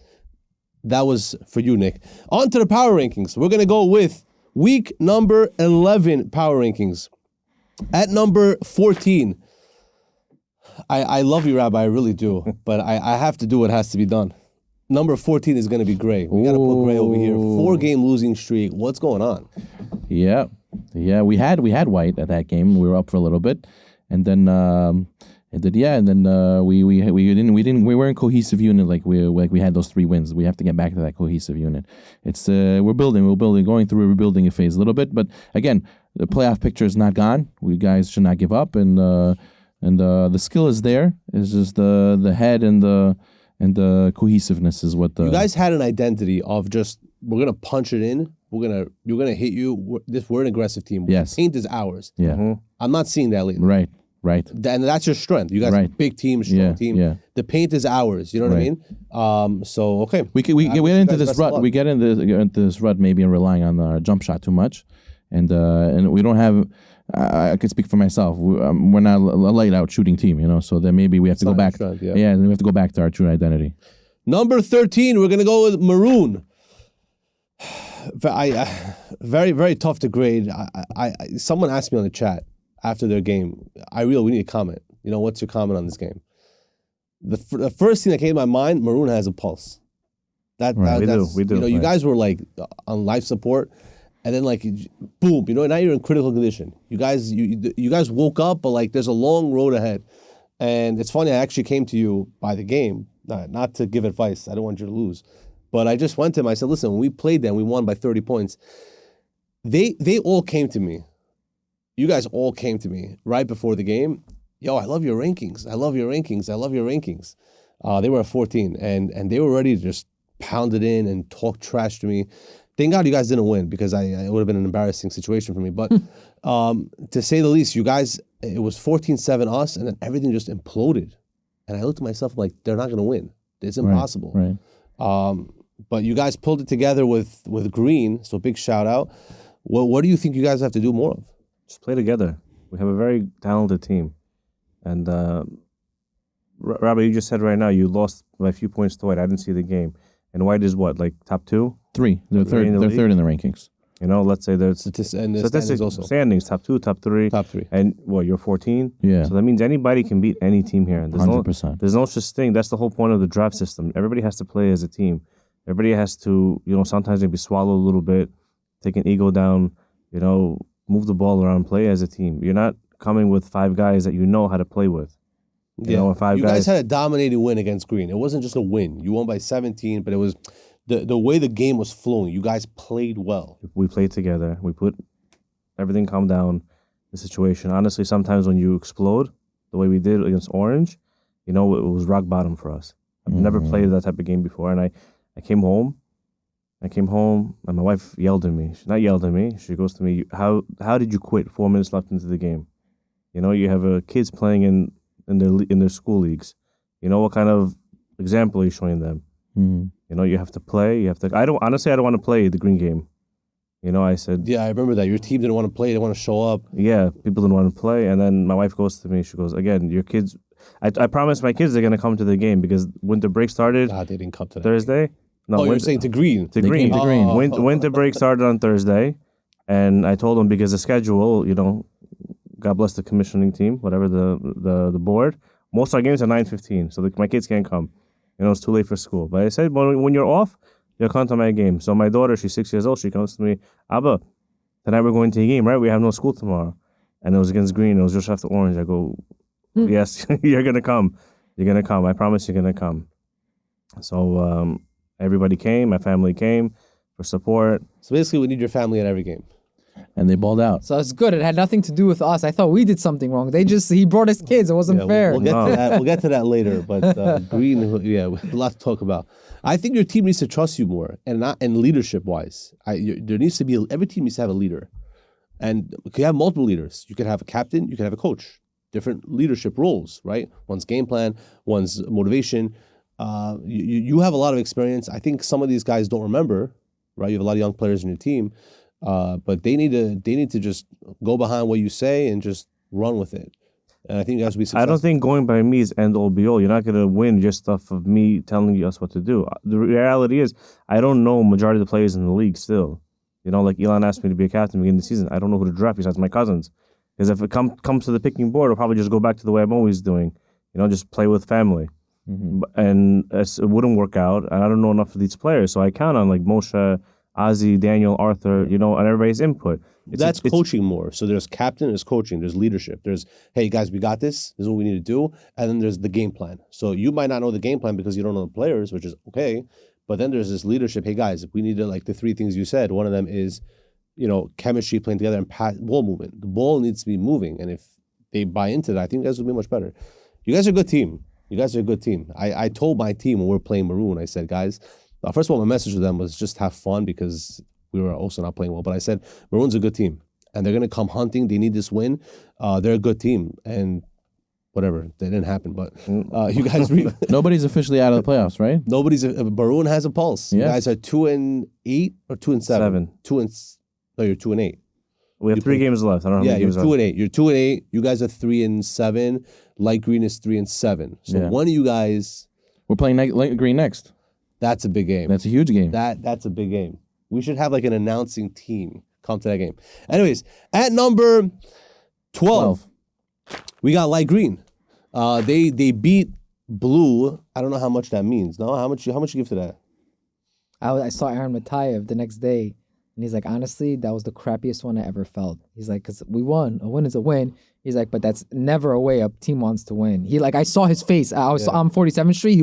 That was for you, Nick. On to the power rankings. We're going to go with week number 11 power rankings. At number 14, I love you, Rabbi, I really do, but I have to do what has to be done. Number 14 is going to be Gray. We got to put Gray over here. 4-game losing streak. What's going on? Yeah. We had White at that game. We were up for a little bit, and then we weren't cohesive unit like we had those 3 wins. We have to get back to that cohesive unit. It's we're going through a rebuilding phase a little bit, but again, the playoff picture is not gone. We guys should not give up, and the skill is there. It's just the head and the cohesiveness is what you guys had an identity of just, we're gonna punch it in. You're gonna hit you. We're an aggressive team. Yes, the paint is ours. Yeah, mm-hmm. I'm not seeing that lately. Right. And that's your strength. You guys are a big team, strong team. Yeah. The paint is ours. You know what I mean? So, okay. We get into this rut. We get into this rut maybe in relying on our jump shot too much. And we don't have, I could speak for myself. We're not a light out shooting team, so then maybe we have to go back. Then we have to go back to our true identity. Number 13, we're going to go with Maroon. Very, very tough to grade. Someone asked me on the chat after their game, we need a comment. What's your comment on this game? The first thing that came to my mind, Maroon has a pulse. We do. You guys were like on life support, and then like boom, now you're in critical condition. You guys woke up, but like there's a long road ahead. And it's funny, I actually came to you by the game, not to give advice. I don't want you to lose, but I just went to him. I said, listen, when we played them, we won by 30 points. They all came to me. You guys all came to me right before the game. Yo, I love your rankings. I love your rankings. I love your rankings. They were at 14, and they were ready to just pound it in and talk trash to me. Thank God you guys didn't win, because it would have been an embarrassing situation for me. But to say the least, you guys, it was 14-7 us, and then everything just imploded. And I looked at myself like, they're not going to win. It's impossible. Right. But you guys pulled it together with Green, so big shout out. What do you think you guys have to do more of? Just play together. We have a very talented team. And Rabbi, you just said right now you lost by a few points to White. I didn't see the game. And White is what, like top 2? 3. They're third in the rankings. Let's say there's statistics also. Standings, top 2, top 3. Top 3. And you're 14? Yeah. So that means anybody can beat any team here. 100%. There's no such thing. That's the whole point of the draft system. Everybody has to play as a team. Everybody has to, sometimes maybe swallow a little bit, take an ego down, move the ball around, play as a team. You're not coming with 5 guys that you know how to play with. You guys had a dominating win against Green. It wasn't just a win. You won by 17, but it was the way the game was flowing, you guys played well. We played together. We put everything calm down the situation. Honestly, sometimes when you explode the way we did against Orange, it was rock bottom for us. I've never played that type of game before. And I came home. And my wife yelled at me. She not yelled at me. She goes to me, how did you quit 4 minutes left into the game? You have kids playing in their school leagues. What kind of example are you showing them? You have to play. I don't want to play the green game. I said, yeah, I remember that. Your team didn't want to play. They want to show up. Yeah, people didn't want to play. And then my wife goes to me. She goes, again, your kids, I promised my kids they're going to come to the game because winter break started They didn't come to that Thursday. game. No, you're saying to Green. To Green. To Green. Winter break started on Thursday. And I told them because the schedule, God bless the commissioning team, whatever the board, most of our games are 9:15, so my kids can't come. It's too late for school. But I said, when you're off, you'll come to my game. So my daughter, she's 6 years old, she comes to me, Abba, tonight we're going to a game, right? We have no school tomorrow. And it was against Green. It was just after Orange. I go, yes, you're going to come. You're going to come. I promise you're going to come. So everybody came. My family came for support. So basically, we need your family at every game. And they balled out. So it's good. It had nothing to do with us. I thought we did something wrong. He brought his kids. It wasn't fair. We'll get to that. We'll get to that later. But Green, a lot to talk about. I think your team needs to trust you more, and leadership wise, there needs to be every team needs to have a leader, and you can have multiple leaders. You can have a captain. You can have a coach. Different leadership roles, right? One's game plan, one's motivation. You have a lot of experience. I think some of these guys don't remember, right? You have a lot of young players in your team. But they need to just go behind what you say and just run with it. And I think you guys will be successful. I don't think going by me is end all be all. You're not going to win just off of me telling us what to do. The reality is, I don't know majority of the players in the league still. Like Elon asked me to be a captain at the beginning of the season. I don't know who to draft besides my cousins. Because if it comes to the picking board, I'll probably just go back to the way I'm always doing. Just play with family. Mm-hmm. And it wouldn't work out. And I don't know enough of these players. So I count on Moshe, Ozzy, Daniel, Arthur, and everybody's input. That's coaching more. So there's captain, there's coaching, there's leadership. There's, hey, guys, we got this. This is what we need to do. And then there's the game plan. So you might not know the game plan because you don't know the players, which is okay. But then there's this leadership. Hey, guys, if we need to, the three things you said, one of them is, chemistry, playing together, and ball movement. The ball needs to be moving. And if they buy into that, I think you guys will be much better. You guys are a good team. I told my team when we were playing Maroon, I said, guys, first of all, my message to them was just have fun because we were also not playing well. But I said, Maroon's a good team, and they're going to come hunting. They need this win. They're a good team, and whatever. That didn't happen, but you guys... Nobody's officially out of the playoffs, right? Maroon has a pulse. Yeah. You guys are 2-8 or 2-7? 7. You're 2-8. We have 3 games left. I don't know how many games left. You're 2-8. You're 2-8. You guys are 3-7. Light Green is 3-7. So one of you guys... We're playing Light Green next. That's a big game. That's a huge game. That's a big game. We should have an announcing team come to that game. Anyways, at number 12. We got Light Green. They beat Blue. I don't know how much that means. No, how much you give to that? I saw Aaron Matayev the next day, and he's like, honestly, that was the crappiest one I ever felt. He's like, because we won. A win is a win. He's like, but that's never a way a team wants to win. I saw his face. I was on 47th Street.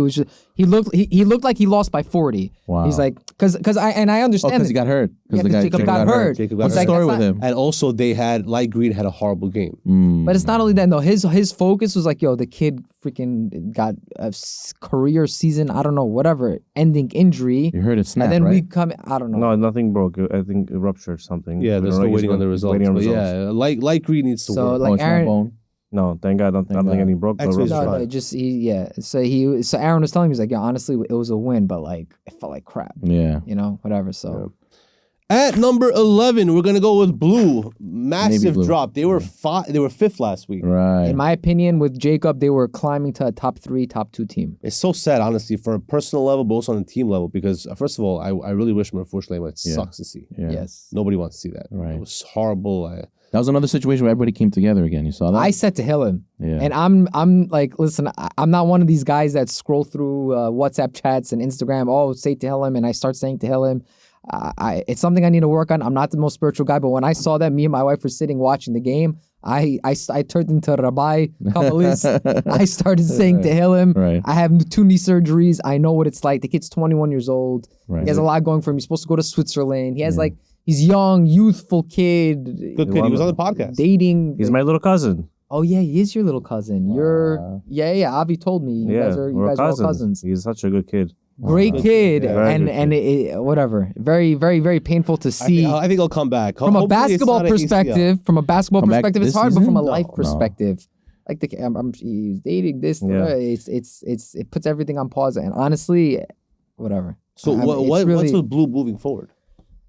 He looked like he lost by 40. Wow. He's like, because I understand because he got hurt. Yeah, because Jacob got hurt. What's the story with him? And also, Light Green had a horrible game. But it's not only that. No, his focus was the kid freaking got a career season. I don't know, whatever ending injury. You heard it snap, and then right? we come. I don't know. No, nothing broke. I think it ruptured something. Yeah, they're still waiting on the results. Yeah, Light Green needs to work. It's not bone. No, thank God. I don't think anything broke. No, just So Aaron was telling me, he's like, yeah, honestly, it was a win, but it felt like crap. Yeah. Whatever. So. Yeah. At number 11, we're gonna go with Blue. Massive Blue. drop. They were They were 5th last week. Right. In my opinion, with Jacob, they were climbing to a top 3, top 2 team. It's so sad, honestly, for a personal level, but also on a team level, because first of all, I really wish Merfush Lema. It sucks to see. Yeah. Yes. Nobody wants to see that. Right. It was horrible. That was another situation where everybody came together again. You saw that? I said to Hillen, Yeah. and I'm like, listen, I'm not one of these guys that scroll through WhatsApp chats and Instagram. Oh, say to Hillen, and I start saying to Hillen, it's something I need to work on. I'm not the most spiritual guy, but when I saw that, me and my wife were sitting watching the game, I turned into Rabbi Kabbalist. I started saying Tehillim. Right. I have 2 knee surgeries. I know what it's like. The kid's 21 years old. Right. He has a lot going for him. He's supposed to go to Switzerland. He has like, he's young, youthful kid. Good kid. He was on the podcast. Dating. He's my little cousin. Oh yeah, he is your little cousin. You're yeah. Avi told me you guys are all cousins. He's such a good kid. Great kid, Yeah. and whatever. Very, very, very painful to see. I think he'll come back. From a Hopefully it's basketball not an ACL. perspective, Come back it's this hard, but from a season? life No. perspective, like he's dating this. Yeah. It puts everything on pause. And honestly, whatever. So what's with Blue moving forward?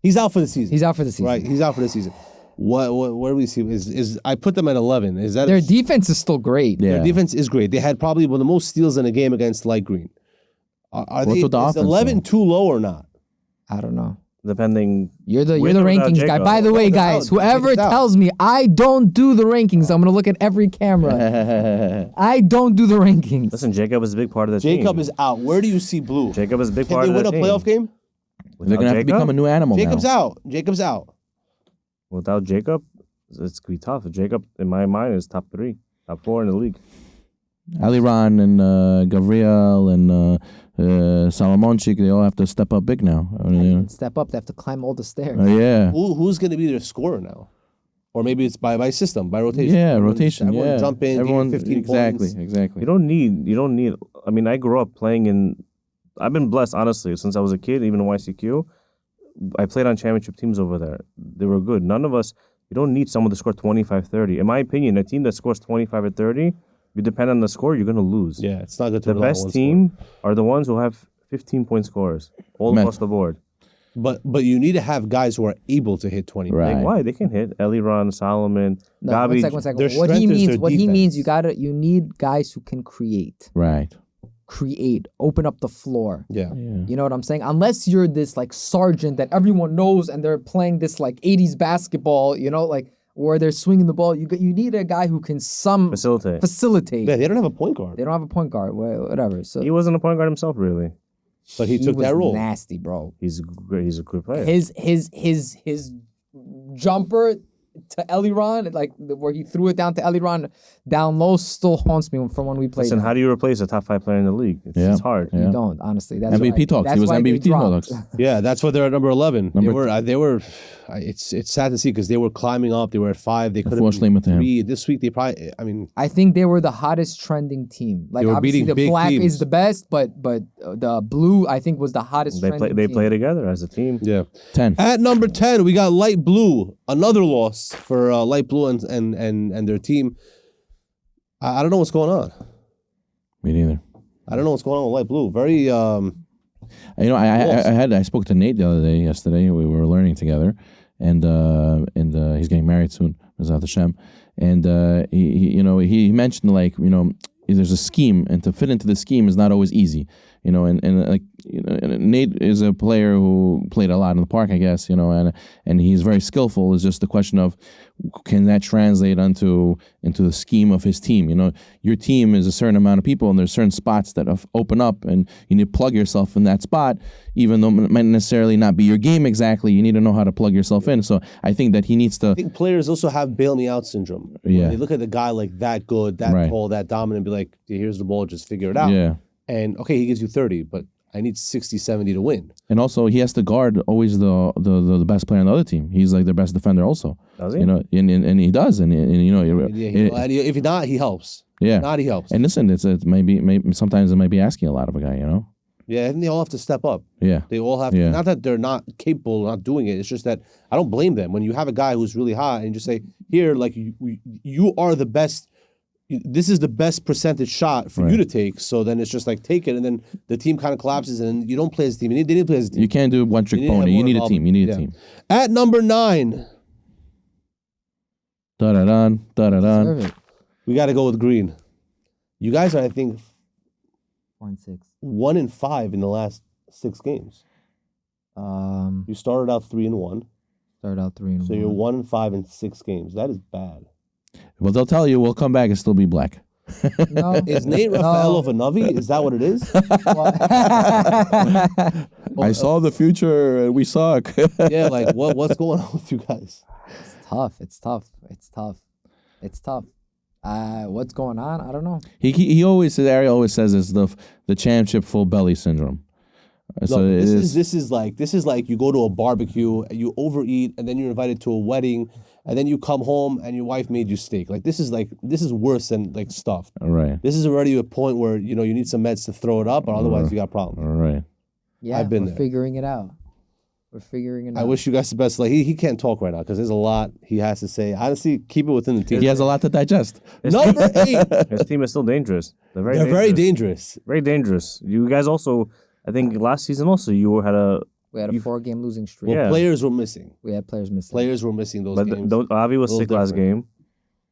He's out for the season. He's out for the season. Right. He's out for the season. Where do we see? Is I put them at 11. Is that Their defense is still great. Yeah. their defense is great. They had probably one of the most steals in a game against Light Green. Are What's they with the is offense, 11 too low or not? I don't know. Depending. You're the With or without rankings guy. Jacob? By the way, they're guys, out. whoever Jacob's out. tells me I don't do the rankings, I'm gonna look at every camera. I don't do the rankings. Listen, Jacob is a big part of the team. Jacob is out. Where do you see Blue? Jacob is a big Can part they of win the a team. playoff game? They're gonna have to become a new animal Jacob's now. out. Jacob's out. Without Jacob, it's gonna be tough. Jacob, in my mind, is top 3, top 4 in the league. Aliran and Gabriel and Salamonchik, they all have to step up big now. I mean, Step up. They have to climb all the stairs. yeah. Who's going to be their scorer now? Or maybe it's by system, by rotation. Yeah, rotation. Everyone Yeah, jump in, everyone 15 exactly, points. exactly. You don't need. I mean, I grew up playing in. I've been blessed, honestly, since I was a kid. Even in YCQ, I played on championship teams over there. They were good. None of us. You don't need someone to score 25, 30. In my opinion, a team that scores 25 or 30, you depend on the score, you're gonna lose. Yeah, it's not good to The rely on best one team are the ones who have 15-point scores all Man. across the board. scorer. But you need to have guys who are able to hit 20. Right. Like, why? They can hit. Eliran, Solomon, No, Gabi. one second. Their What he strength is means, their what he means, defense. you need guys who can create, Right. open up the floor. Yeah. Yeah. You know what I'm saying? Unless you're this like sergeant that everyone knows and they're playing this like 80s basketball, you know, like where they're swinging the ball. You need a guy who can facilitate. Yeah, they don't have a point guard. They don't have a point guard, whatever. So He wasn't a point guard himself, really. But he took was that role. nasty, bro. He's great. He's a good player. His jumper to Eliran, like where he threw it down to Eliran down low, still haunts me from when we played. Listen, him. how do you replace a top 5 player in the league? It's hard. Yeah. You don't, honestly. That's MVP why, talks. That's He was why they MVP dropped. talks. Yeah, that's why they're at number 11. Number They were. It's sad to see because they were climbing up. They were at 5. They could have Unfortunately, been with him. 3. This week they probably. I mean, I think they were the hottest trending team. Like They were obviously beating the big black teams. is the best, but the blue I think was the hottest trending They team. play together as a team. yeah. 10. At number 10, we got Light Blue. Another loss for Light Blue and their team. I don't know what's going on. Me neither. I don't know what's going on with Light Blue. Very. You know, I spoke to Nate the other day. Yesterday, we were learning together, and he's getting married soon. Mizat Hashem, and he mentioned like there's a scheme, and to fit into the scheme is not always easy. Nate is a player who played a lot in the park, I guess. And he's very skillful. It's just a question of can that translate into the scheme of his team. Your team is a certain amount of people, and there's certain spots that open up, and you need to plug yourself in that spot, even though it might necessarily not be your game exactly. You need to know how to plug yourself in. So I think that he needs to. I think players also have bail me out syndrome. Yeah. When they look at the guy like that good, that Right. tall, that dominant, be like, here's the ball, just figure it out. Yeah. And okay, he gives you 30, but I need 60, 70 to win. And also, he has to guard always the best player on the other team. He's like their best defender, also. Does he? And he does, and Yeah, if not, he helps. yeah. If not, he helps. And listen, it's maybe sometimes it might be asking a lot of a guy, Yeah, and they all have to step up. Yeah. They all have to. Yeah. Not that they're not capable, not doing it. It's just that I don't blame them. When you have a guy who's really hot and you just say, here, like, you are the best. This is the best percentage shot for you to take. So then it's just like, take it. And then the team kind of collapses and you don't play as a team. They need to play as a team. You can't do one trick You need to have pony. more You need a involvement. team. You need a Yeah. team. At number 9, Da-da-dun, da-da-dun. Deserve it. we got to go with Green. You guys are, I think, 4-6. 1-5 in the last 6 games. You started out 3-1. Started out 3-1. So you're 1-5 in 6 games. That is bad. Well, they'll tell you we'll come back and still be black. No. Is Nate Rafael of a Navi? Is that what it is? I saw the future and we suck. Yeah, like what's going on with you guys? It's tough. It's tough. What's going on? I don't know. He always says, Ariel always says it's the championship full belly syndrome. So Look, it this is like you go to a barbecue, you overeat, and then you're invited to a wedding, and then you come home and your wife made you steak. This is worse than like stuffed. all right. This is already a point where you need some meds to throw it up, or otherwise you got problems. All right. Yeah, I've been we're there. figuring it out. We're figuring it out. I wish you guys the best. Like he can't talk right now because there's a lot he has to say. Honestly, keep it within the team. He has a lot to digest. Number 8. His team is still dangerous. They're very They're dangerous. very dangerous. Very dangerous. You guys also, I think last season also, you had a... We had a 4-game losing streak. Well, Yeah. players were missing. We had players missing. Players were missing those But games. Avi was A little sick last different.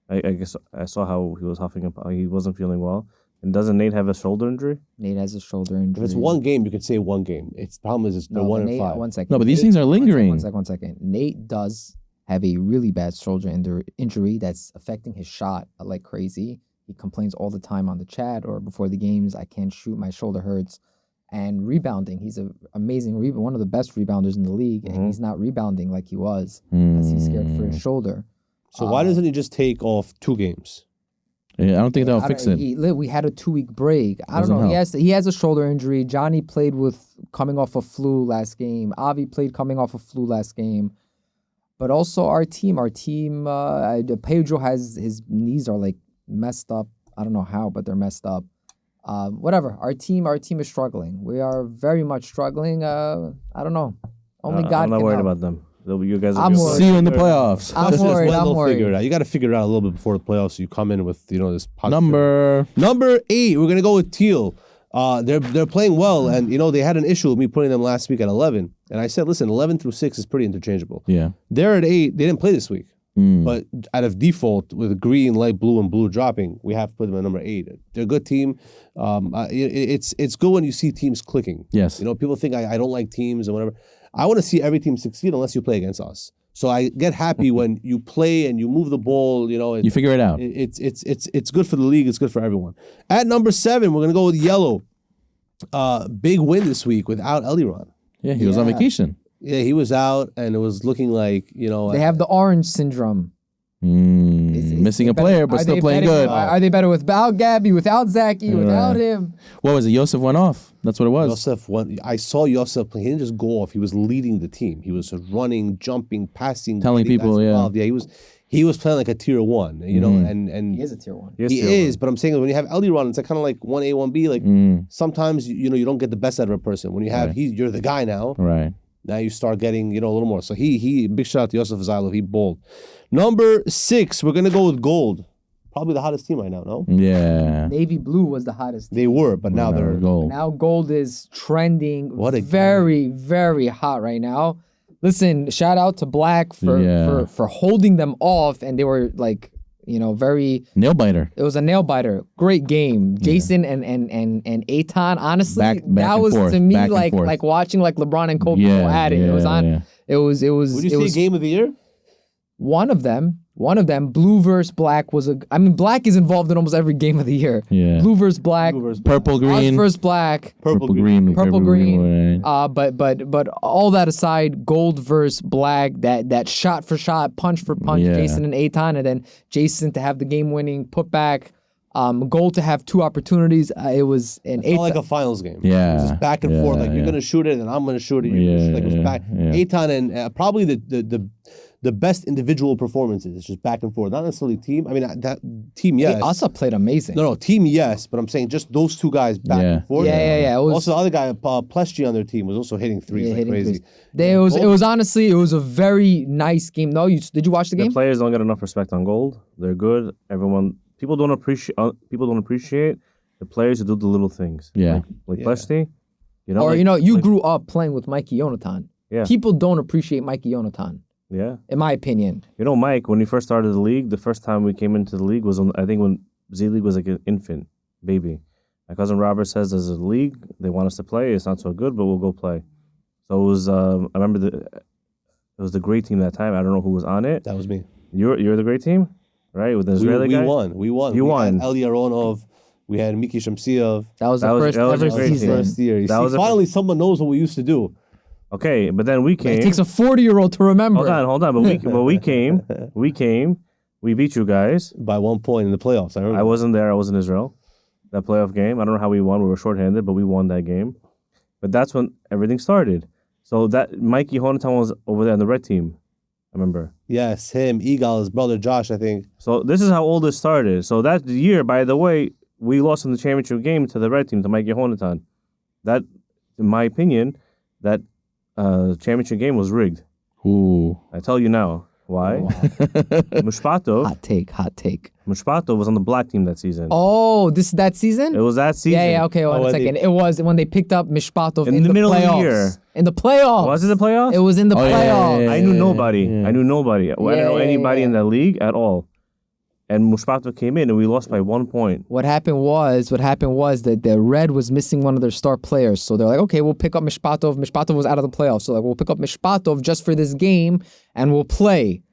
game. I guess I saw how he was huffing up. He wasn't feeling well. And doesn't Nate have a shoulder injury? Nate has a shoulder injury. If it's one game, you could say one game. It's the problem is they're No, 1 but and Nate, 5. 1 second. No, but these Nate- things are lingering. One second. Nate does have a really bad shoulder injury that's affecting his shot like crazy. He complains all the time on the chat or before the games. I can't shoot. My shoulder hurts. And rebounding, he's an amazing one of the best rebounders in the league, and he's not rebounding like he was because he's scared for his shoulder. So why doesn't he just take off 2 games? Yeah, I don't think that'll fix it. We had a 2-week break. I don't Doesn't know. help. He has a shoulder injury. Johnny played with coming off a flu last game. Avi played coming off a flu last game. But also our team, Pedro has his knees are like messed up. I don't know how, but they're messed up. Whatever. Our team is struggling. We are very much struggling. I don't know. Only God I'm not can worried help. about them. You guys will I'm be worried. See you in the playoffs. I'm Question is worried. when I'm they'll figure worried. it out. You got to figure it out a little bit before the playoffs. So you come in with this Number 8. We're gonna go with Teal. They're playing well, and they had an issue with me putting them last week at 11, and I said, listen, 11 through 6 is pretty interchangeable. yeah. They're at 8. They didn't play this week, but out of default, with green, light blue, and blue dropping, we have to put them at number 8. They're a good team. It's good when you see teams clicking. Yes. People think I don't like teams or whatever. I want to see every team succeed unless you play against us. So I get happy when you play and you move the ball. You figure it out. It's good for the league. It's good for everyone. At number 7, we're gonna go with Yellow. Big win this week without Eliran. Yeah, he was on Yeah. vacation. Yeah, he was out, and it was looking like They have the orange syndrome. Missing a player, but still playing good. Are they better without Gabby, without Zachy, without him? What was it? Yosef went off. That's what it was. Yosef won. I saw Yosef play. He didn't just go off. He was leading the team. He was running, jumping, passing, Telling getting people, guys yeah. involved. Yeah, he was playing like a tier 1. And He is a tier 1. he is. But I'm saying when you have Eliran, it's kind of like 1A, 1B. Like sometimes you don't get the best out of a person. When you have you're the guy now. Right. Now you start getting, a little more. So he big shout out to Yosef Azilov. He bowled. Number 6, we're gonna go with Gold. Probably the hottest team right now, no? Yeah. Navy blue was the hottest. They were, but now they're gold. Now gold is trending. What a very, very hot right now. Listen, shout out to Black for holding them off, and they were like, very. Nail biter. It was a nail biter. Great game. Jason and Eitan. Honestly, Back that and was forth, to me back and like forth. watching like LeBron and Kobe Yeah, go at it. It was on. yeah. It was. Would you say game of the year? One of them, blue versus black was black is involved in almost every game of the year. Yeah. Blue versus black, Purple, green. orange versus black, Purple green. purple green. right. But all that aside, gold versus black, that shot for shot, punch for punch, Yeah. Jason and Eitan, and then Jason to have the game winning putback, gold to have 2 opportunities. It was an Felt like a finals game. Yeah. It was just back and forth. Like you're gonna shoot it, and I'm gonna shoot it. You're gonna shoot. Like it was back. Eitan and probably the best individual performances. It's just back and forth. Not necessarily team. I mean that team, yes. Asa played amazing. No, team, yes. But I'm saying just those 2 guys back and forth. Yeah. It was, Also, the other guy, Pleschi on their team, was also hitting threes like hitting crazy. threes. It was honestly, it was a very nice game. No, did you watch the The game? players don't get enough respect on gold. They're good. People don't appreciate the players who do the little things. Yeah. Like Pleschi. Or you grew up playing with Mikey Yonatan. Yeah. People don't appreciate Mikey Yonatan, Yeah. in my opinion. Mike, when he first started the league, the first time we came into the league was I think when Z League was like an infant baby. My cousin Robert says there's a league, they want us to play. It's not so good, but we'll go play. So it was, I remember it was the great team that time. I don't know who was on it. That was me. You're the great team, right? With the Israeli We guy? won. We won. You we won. Had Eli Aronov. We had Miki Shamsiov. That was That the was- first that was ever a great team. season. First year. You That see, was a- finally someone knows what we used to do. Okay, but then we came. It takes a 40-year-old to remember. Hold on. But we came. We beat you guys. by 1 point in the playoffs. I remember. I wasn't there. I was in Israel. That playoff game. I don't know how we won. We were shorthanded, but we won that game. But that's when everything started. So that Mikey Honatan was over there on the red team. I remember. Yes, him, Egal, his brother Josh, I think. So this is how all this started. So that year, by the way, we lost in the championship game to the red team, to Mikey Honatan. That, in my opinion, that championship game was rigged. Ooh. I tell you now. Why? Wow. Mushpatov. Hot take. Mushpatov was on the black team that season. Oh, that season? It was that season. Yeah, okay, hold on a second. It was when they picked up Mishpatov In the middle of the playoffs. year. In the playoffs. Was it the playoffs? It was in the playoffs. I knew nobody. Yeah. I knew nobody. I didn't know anybody in the league at all. And Mushpatov came in and we lost by 1 point. What happened was that the Red was missing one of their star players. So they're like, okay, we'll pick up Mishpatov. Mishpatov was out of the playoffs. So like, we'll pick up Mishpatov just for this game and we'll play.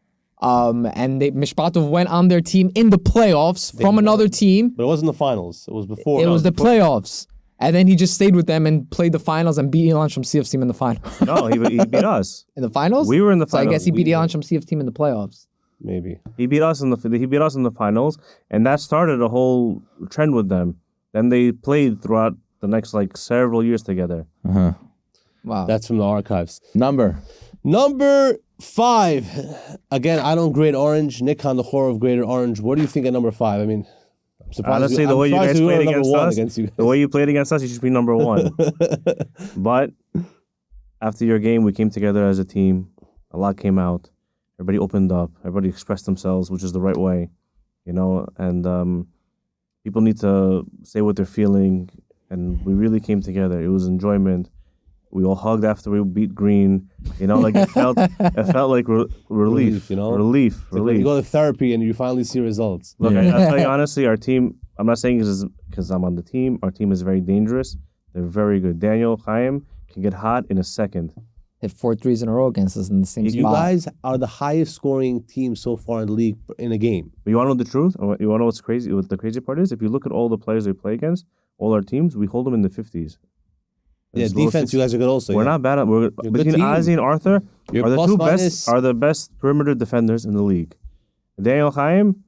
And Mishpatov went on their team in the playoffs from another team. But it wasn't the finals. It was before. It was the playoffs. And then he just stayed with them and played the finals and beat Elon from CF team in the final. No, he beat us. In the finals? We were in the So I finals. guess he beat Elon from CF team in the playoffs. Maybe. He beat us in the finals, and that started a whole trend with them. Then they played throughout the next several years together. Uh-huh. Wow. That's from the archives. Number 5. Again, I don't grade orange. Nick Khandachorov graded orange. What do you think at number 5? I mean, I'm surprised. Honestly, the way you guys played against us, the way you played against us, you should be number 1. But after your game, we came together as a team. A lot came out. Everybody opened up. Everybody expressed themselves, which is the right way, and people need to say what they're feeling. And we really came together. It was enjoyment. We all hugged after we beat Green. It felt like relief. Relief. You go to therapy and you finally see results. Look, I'll tell you honestly, our team. I'm not saying this because I'm on the team. Our team is very dangerous. They're very good. Daniel Chaim can get hot in a second. Hit 4 threes in a row against us in the same You spot. guys are the highest scoring team so far in the league in a game. But you want to know the truth? You want to know what's crazy? What the crazy part is? If you look at all the players we play against, all our teams, we hold them in the 50s. Yeah, It's low defense, 60s. you guys are good also. We're not bad at. a good Between team. Ozzy and Arthur You're are the plus two minus- best. Are the best perimeter defenders in the league. Daniel Chaim,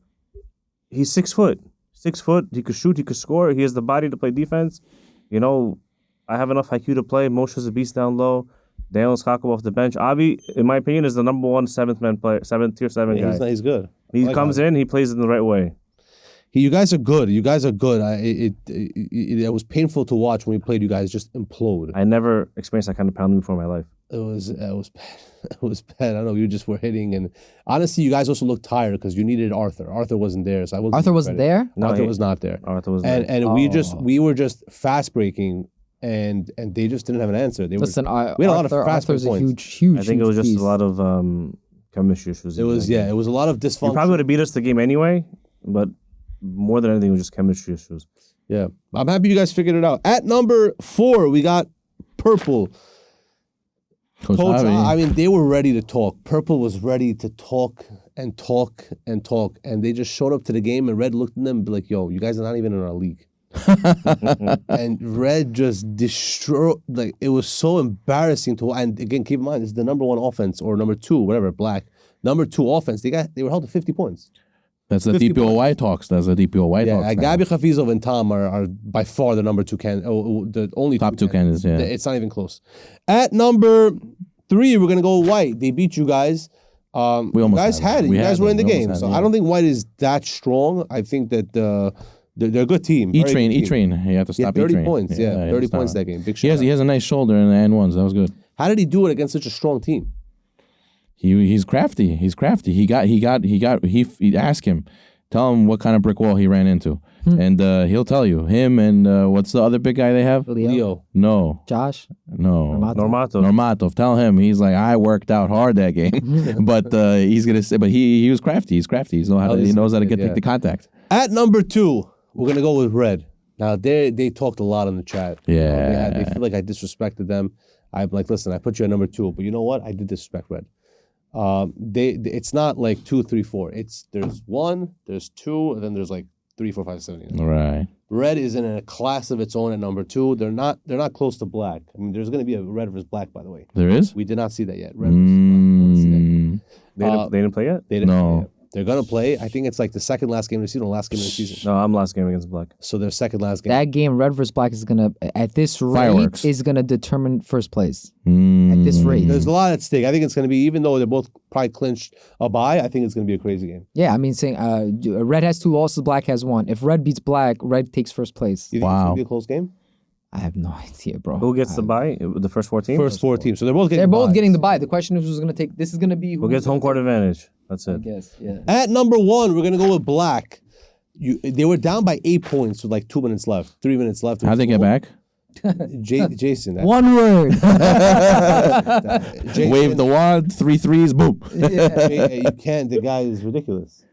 he's 6 foot. 6 foot. He could shoot. He could score. He has the body to play defense. I have enough IQ to play. Moshe's a beast down low. Daniel's Kaykov off the bench. Avi, in my opinion, is the number 1 seventh man player, tier 7 Yeah, guy. he's good. He like comes in, he plays it in the right way. You guys are good. You guys are good. It was painful to watch when we played you guys just implode. I never experienced that kind of pounding before in my life. It was bad. It was bad. I don't know. You just were hitting, and honestly, you guys also looked tired because you needed Arthur. Arthur wasn't there, so I wasn't. Arthur wasn't there? No, Arthur was not there. Arthur was And there. we were just fast breaking, and they just didn't have an answer. We Listen, had a lot of fast break Arthur's a points. huge. I think it was just piece. a lot of chemistry issues. It was it was a lot of He dysfunction. probably would have beat us the game anyway, but more than anything, it was just chemistry issues. Yeah, I'm happy you guys figured it out. At number 4, we got Purple. Coach, Avi. I mean, they were ready to talk. Purple was ready to talk, and they just showed up to the game, and Red looked at them and be like, "Yo, you guys are not even in our league." And Red just destroyed. It was so embarrassing to. And again, keep in mind, this is the number 1 offense or number 2, whatever, Black. Number 2 offense. They were held to 50 points. That's the 50 DPOY talks. That's the DPOY talks. now. Gabi Hafizov and Tom are by far the number 2 the only Top 2 candidates, yeah. It's not even close. At number 3, we're gonna go White. They beat you guys. We almost you guys had it. We You guys had were in the them. We game. almost So had it, I don't think White is that strong. I think that they're a good team. Very good team. E-Train. He had to He had stop 30 E-Train. points. he Yeah, had 30 to points stop. that game. Big He shot. has a nice shoulder in the and ones. That was good. How did he do it against such a strong team? He's crafty. He's crafty. He asked him, tell him what kind of brick wall he ran into, and he'll tell you. Him and what's the other big guy they have? Leo. No, Josh. no. Normato. Normatov. Tell him. He's like, I worked out hard that game, but he's gonna say. But he was crafty. He's crafty. He knows how to get the contact. At number 2, we're gonna go with Red. Now they talked a lot in the chat. Yeah. They feel like I disrespected them. I'm like, listen, I put you at number 2, but you know what? I did disrespect Red. It's not like 2, 3, 4. There's 1, there's 2, and then there's 3, 4, 5, 7, 8. Right. Red is in a class of its own at number 2. They're not close to Black. I mean, there's going to be a Red versus Black, by the way. There is. We did not see that yet. Red versus Black. We didn't see that yet. They didn't play yet? They didn't play No. yet. They're gonna play. I think it's like the second last game of the season or last game of the season. No, I'm last game against Black. So their second last game. That game, red versus black, is gonna at this rate Fireworks. is gonna determine first place at this rate. There's a lot at stake. I think it's gonna be, even though they're both probably clinched a bye, I think it's gonna be a crazy game. Yeah, I mean, saying red has 2 losses, black has 1. If red beats black, red takes first place. You think it's Wow. gonna be a close game? I have no idea, bro. Who gets the bye? The first 4 teams? First 4 teams. So they're both getting They're both byes. getting the bye. The question is who's gonna take. This is gonna be Who gets home court advantage? That's I it. guess. Yeah. At number 1, we're gonna go with black. They were down by 8 points with like 2 minutes left, 3 minutes left. How'd they get back? Jason. One word. Jason, Wave the wand, 3 threes, boom. You can't. The guy is ridiculous.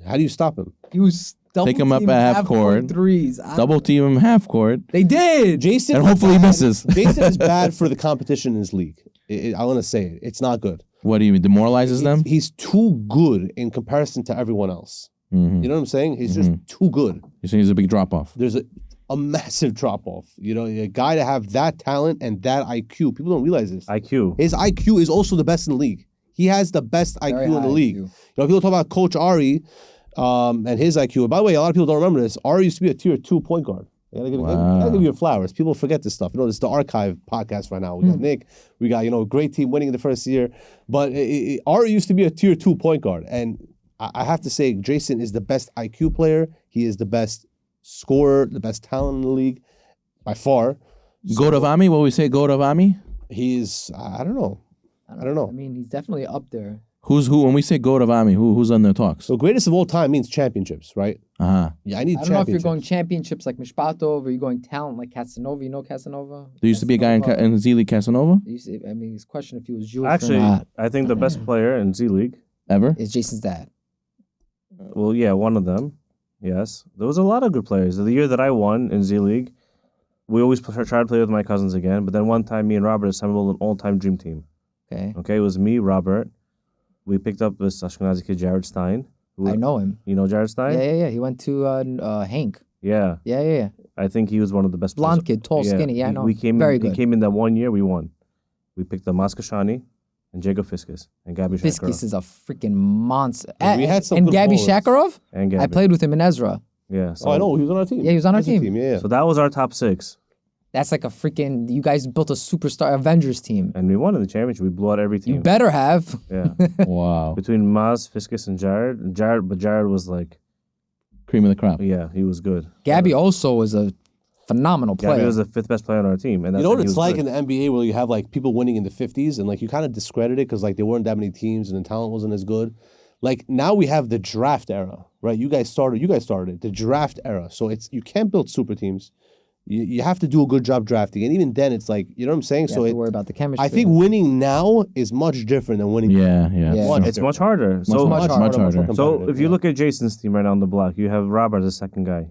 How do you stop him? He was Take him up at half court. threes. Double team him half court, They did. Jason and hopefully he misses. Jason is bad for the competition in his league. I want to say it. It's not good. What do you mean? Demoralizes them? He's too good in comparison to everyone else. Mm-hmm. You know what I'm saying? He's just too good. You're saying there's a big drop off. There's a massive drop off. You know, a guy to have that talent and that IQ. People don't realize this. IQ. His IQ is also the best in the league. He has the best IQ in the league. IQ. You know, people talk about Coach Ari and his IQ. By the way, a lot of people don't remember this. Ari used to be a tier 2 point guard. I gotta give you your flowers. People forget this stuff. You know, this is the archive podcast right now. We got Nick. We got, a great team winning in the first year. But Ari used to be a tier 2 point guard. And I have to say, Jason is the best IQ player. He is the best scorer, the best talent in the league by far. Goat of Ami? What we say, Goat of Ami? He is, I don't know. I don't know. I mean, he's definitely up there. Who's who? When we say Goat of Ami, who's on the talks? So greatest of all time means championships, right? Uh-huh. Yeah, I need I don't know if you're championships. going championships like Mishpatov or you're going talent like Casanova. You know Casanova? There used to be a guy in Z League Casanova? I mean, his question if he was Jewish Actually, or not I think the best player in Z League. Ever? is Jason's dad. Well, yeah, one of them. Yes. There was a lot of good players. The year that I won in Z League, we always tried to play with my cousins again. But then one time, me and Robert assembled an all-time dream team. Okay. Okay, it was me, Robert. We picked up this Ashkenazi kid, Jared Stein. Who, I know him. You know Jared Stein? Yeah. He went to Hank. Yeah. Yeah. I think he was one of the best Blonde players. kid, tall, skinny. Yeah, I know. We came, Very He good. came in that one year, we won. We picked up Maskashani and Jacob Fiskus and Gabi Fiskis Shakarov. is a freaking monster. We had some and good Gabby bowlers. Shakarov? And Gabi. I played with him in Ezra. Yeah. So, Oh, I know. He was on our team. Yeah, he was on our He's a team. Yeah. So that was our top 6. That's like a freaking. You guys built a superstar Avengers team. And we won in the championship. We blew out every team. You better have. Yeah. Wow. Between Maz, Fiskus, and Jared. But Jared was like, Cream of the crop. yeah, he was good. Gabby also was a phenomenal player. Gabby was the 5th best player on our team. And that's You know what when he it's was like good. in the NBA where you have like people winning in the 50s and like you kind of discredit it because like there weren't that many teams and the talent wasn't as good. Like now we have the draft era, right? You guys started it, the draft era. So you can't build super teams. You have to do a good job drafting. And even then it's like, you know what I'm saying? You So have to worry about the chemistry. I think winning now is much different than winning. Yeah. Much It's much harder. So, much harder. more so competitive, if you yeah. look at Jason's team right now on the block, you have Robert as the second guy.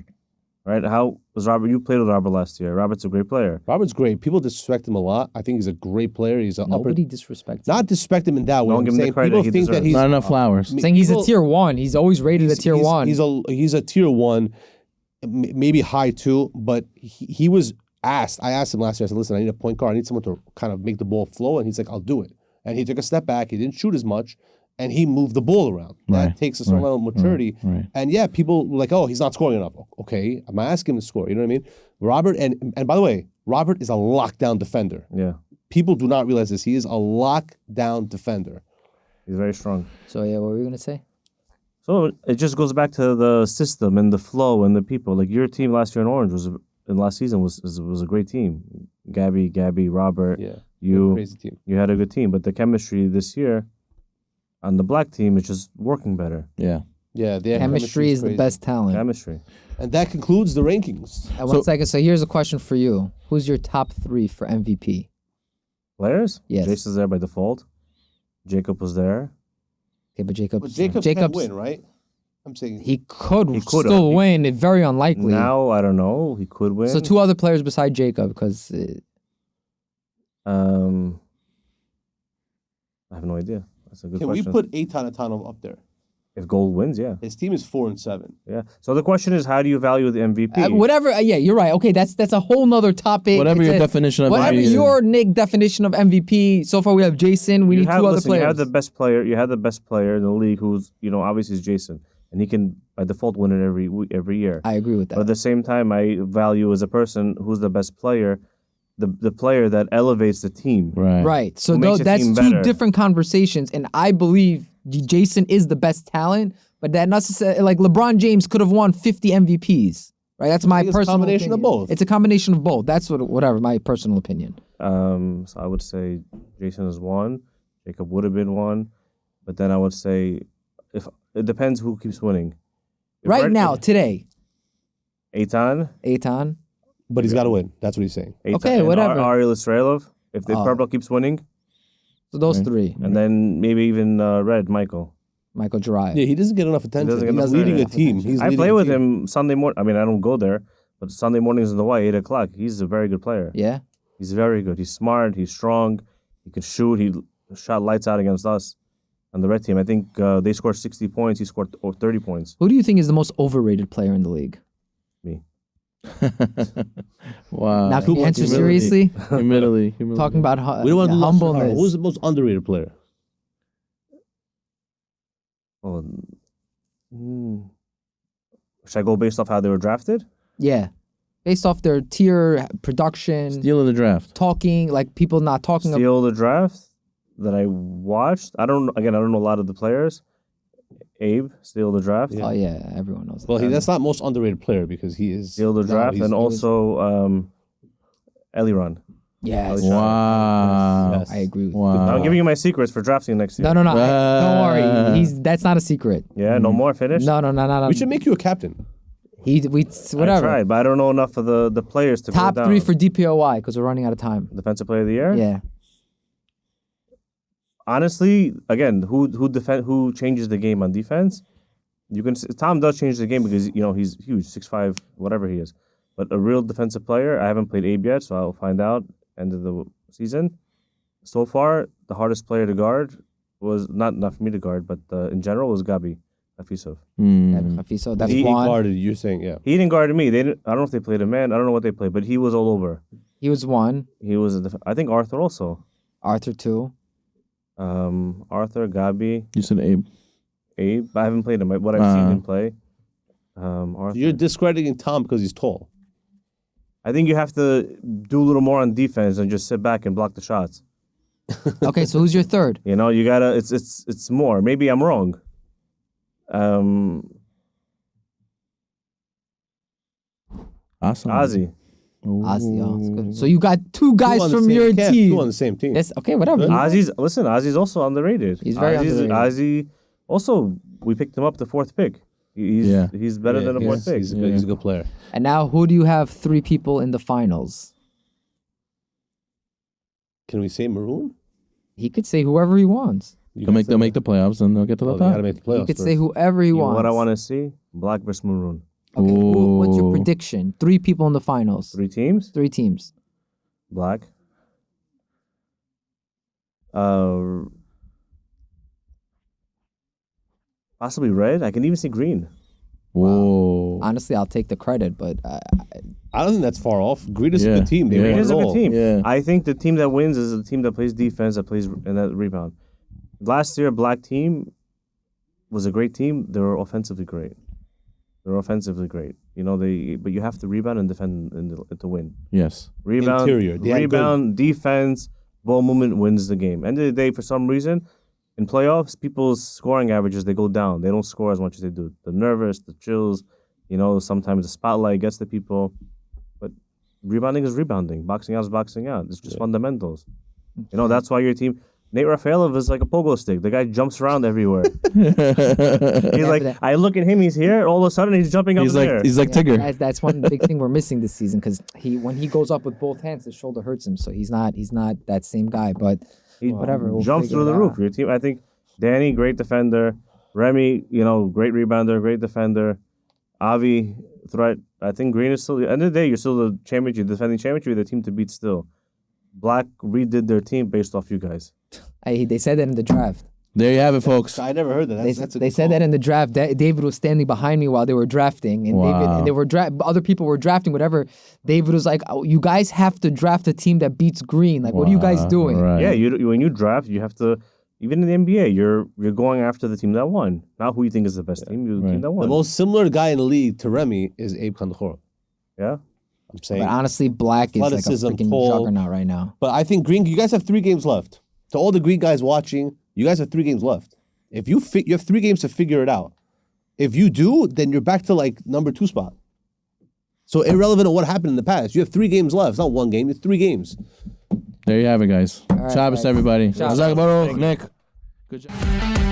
Right? How was Robert? You played with Robert last year. Robert's a great player. Robert's great. People disrespect him a lot. I think he's a great player. He's an upper. Nobody disrespects him. Not disrespect him in that way. Don't I'm give him the saying credit people he think that deserves. he's Not enough flowers. Saying he's a people- tier 1. He's always rated a tier 1. He's a tier 1, maybe high 2, but he was asked. I asked him last year. I said, "Listen, I need a point guard. I need someone to kind of make the ball flow." And he's like, "I'll do it." And he took a step back. He didn't shoot as much, and he moved the ball around. That Right, takes a certain level of maturity. right. And yeah, people were like, "Oh, he's not scoring enough." Okay, I'm asking him to score. You know what I mean? Robert, and by the way, Robert is a lockdown defender. Yeah. People do not realize this. He is a lockdown defender. He's very strong. So yeah, what were you gonna say? So it just goes back to the system and the flow and the people. Like your team last year in Orange in last season was a great team. Gabby, Robert, Yeah, you crazy team. you had a good team. But the chemistry this year on the black team is just working better. Yeah. Yeah, their Chemistry is the crazy. best talent. Chemistry. And that concludes the rankings. One second. So here's a question for you. Who's your top 3 for MVP? Players? Yes. Jason's there by default. Jacob was there. Okay, but But Jacob can't win, right? I'm saying He could could still have. win. It's very unlikely. Now, I don't know. He could win. So 2 other players beside Jacob, because I have no idea. That's a good Can question. we put Eitan Atanov up there? If gold wins, yeah. His team is 4-7. Yeah. So the question is, how do you value the MVP? Whatever. Yeah, you're right. Okay, that's a whole nother topic. Whatever It's your a- definition of whatever MVP is. your Nick definition of MVP. So far, we have Jason. We need two other listen, players. You have the best player. You have the best player in the league, who's obviously is Jason, and he can by default win it every year. I agree with that. But at the same time, I value as a person who's the best player, the player that elevates the team. Right. So Who makes the that's team two better. different conversations, and I believe Jason is the best talent, but that not necessarily like LeBron James could have won 50 MVPs. Right. That's my think it's a personal combination of opinion. both. It's a combination of both. That's whatever my personal opinion. So I would say Jason is one. Jacob would have been one, but then I would say if it depends who keeps winning. If Right now, today, Eitan, Eitan. But he's got to win. That's what he's saying. Okay, and whatever. Ariel Israelov. If the Oh. purple keeps winning, So those three. and then maybe even red Michael. Michael Jiraiya. Yeah, he doesn't get enough attention. doesn't get He's enough leading a attention. team. He's I leading play a with team. him Sunday morning. I mean, I don't go there, but Sunday mornings in the Y, 8 o'clock. He's a very good player. Yeah. He's very good. He's smart. He's strong. He can shoot. He shot lights out against us on the red team. I think they scored 60 points. He scored 30 points. Who do you think is the most overrated player in the league? Me. Wow. Now, can you answer Humility. seriously? Humility. Talking about We don't want to do humbleness. Who's the most underrated player? Oh, should I go based off how they were drafted? Yeah. Based off their tier, production, Steal of the draft. talking, like people not talking about. Steal the draft that I watched. I don't know a lot of the players. Abe, steal the draft. Oh, yeah. Everyone knows Well, that. that's not most underrated player because he is. Steal the no, draft. he's- And also Eliran. Yes. Wow. Yes. I agree with Wow. I'm giving you my secrets for drafting next year. No. Don't worry. That's not a secret. Yeah, no more finish. No. We should make you a captain. We I whatever. tried, but I don't know enough of the players to Top go down. 3 for DPOY because we're running out of time. Defensive Player of the Year. Yeah. Honestly, again, who changes the game on defense? You can Tom does change the game because he's huge, 6'5", whatever he is. But a real defensive player, I haven't played Abe yet, so I'll find out end of the season. So far, the hardest player to guard was not for me to guard, but in general was Gabi Afisov. So that's He one. guarded. You're saying, yeah. He didn't guard me. They didn't, I don't know if they played a man. I don't know what they played, but he was all over. He was one. He was. I think Arthur also. Arthur 2. Arthur, Gabi, You said Abe. Abe. I haven't played him. What I've seen him play. Arthur. You're discrediting Tom because he's tall. I think you have to do a little more on defense and just sit back and block the shots. Okay, so who's your third? You gotta. It's more. Maybe I'm wrong. Awesome. Ozzy. Ozzy. Oh, that's good. So you got 2 guys Two on the from same your camp, team. Two on the same team. Yes. Okay. Whatever. Ozzy's also underrated. He's very underrated. Ozzy. Also, we picked him up the 4th pick. He's better than a 4th pick. He's a good player. And now, who do you have 3 people in the finals? Can we say Maroon? He could say whoever he wants. They'll make the playoffs and they'll get to the Oh, they got top. to make the He playoffs could first. say whoever he wants. What I want to see: Black versus Maroon. Okay. What's your Ooh. prediction? 3 people in the finals. 3 teams. 3 teams. Black. Possibly red. I can even see green. Whoa. Honestly, I'll take the credit, but I don't think that's far off. Green is a Yeah. good team. They Yeah. won Green is it a good all. team. Yeah. I think the team that wins is the team that plays defense, that plays and that rebound. Last year, Black team was a great team. They were offensively great. But you have to rebound and defend to win. Yes. Rebound, Interior. They had rebound, defense, ball movement wins the game. End of the day, for some reason, in playoffs, people's scoring averages, they go down. They don't score as much as they do. They're nervous, the chills, sometimes the spotlight gets to people. But rebounding is rebounding. Boxing out is boxing out. It's just fundamentals. That's why your team... Nate Rafaelov is like a pogo stick. The guy jumps around everywhere. He's like, I look at him, he's here. All of a sudden, he's jumping up in the air. He's like Tigger. that's one big thing we're missing this season because when he goes up with both hands, his shoulder hurts him. So he's not that same guy. But whatever, we'll Jumps figure through it the roof. out. Your team, I think, Danny, great defender. Remy, great rebounder, great defender. Avi, threat. I think Green is still. At the end of the day, you're still the championship, defending championship. You're the team to beat still. Black redid their team based off you guys. They said that in the draft. There you have it, folks. I never heard that. That's a They good said call. that in the draft. David was standing behind me while they were drafting, and Wow. David and they were other people were drafting whatever. David was like, oh, "You guys have to draft a team that beats green. Like, what are you guys Wow, doing?" right. Yeah, when you draft, you have to. Even in the NBA, you're going after the team that won, not who you think is the best team. You're the team that The won. most similar guy in the league to Remy is Abe Kandahora. Yeah. I'm saying. But honestly, black is like a Athleticism, freaking tall. juggernaut right now. But I think green. You guys have 3 games left. To all the green guys watching, you guys have 3 games left. If you you have 3 games to figure it out. If you do, then you're back to like number 2 spot. So irrelevant of what happened in the past, you have 3 games left. It's not 1 game. It's 3 games. There you have it, guys. right, Shabbos, guys. everybody. Shabbos. Hazak Baruch, Nick. Good job.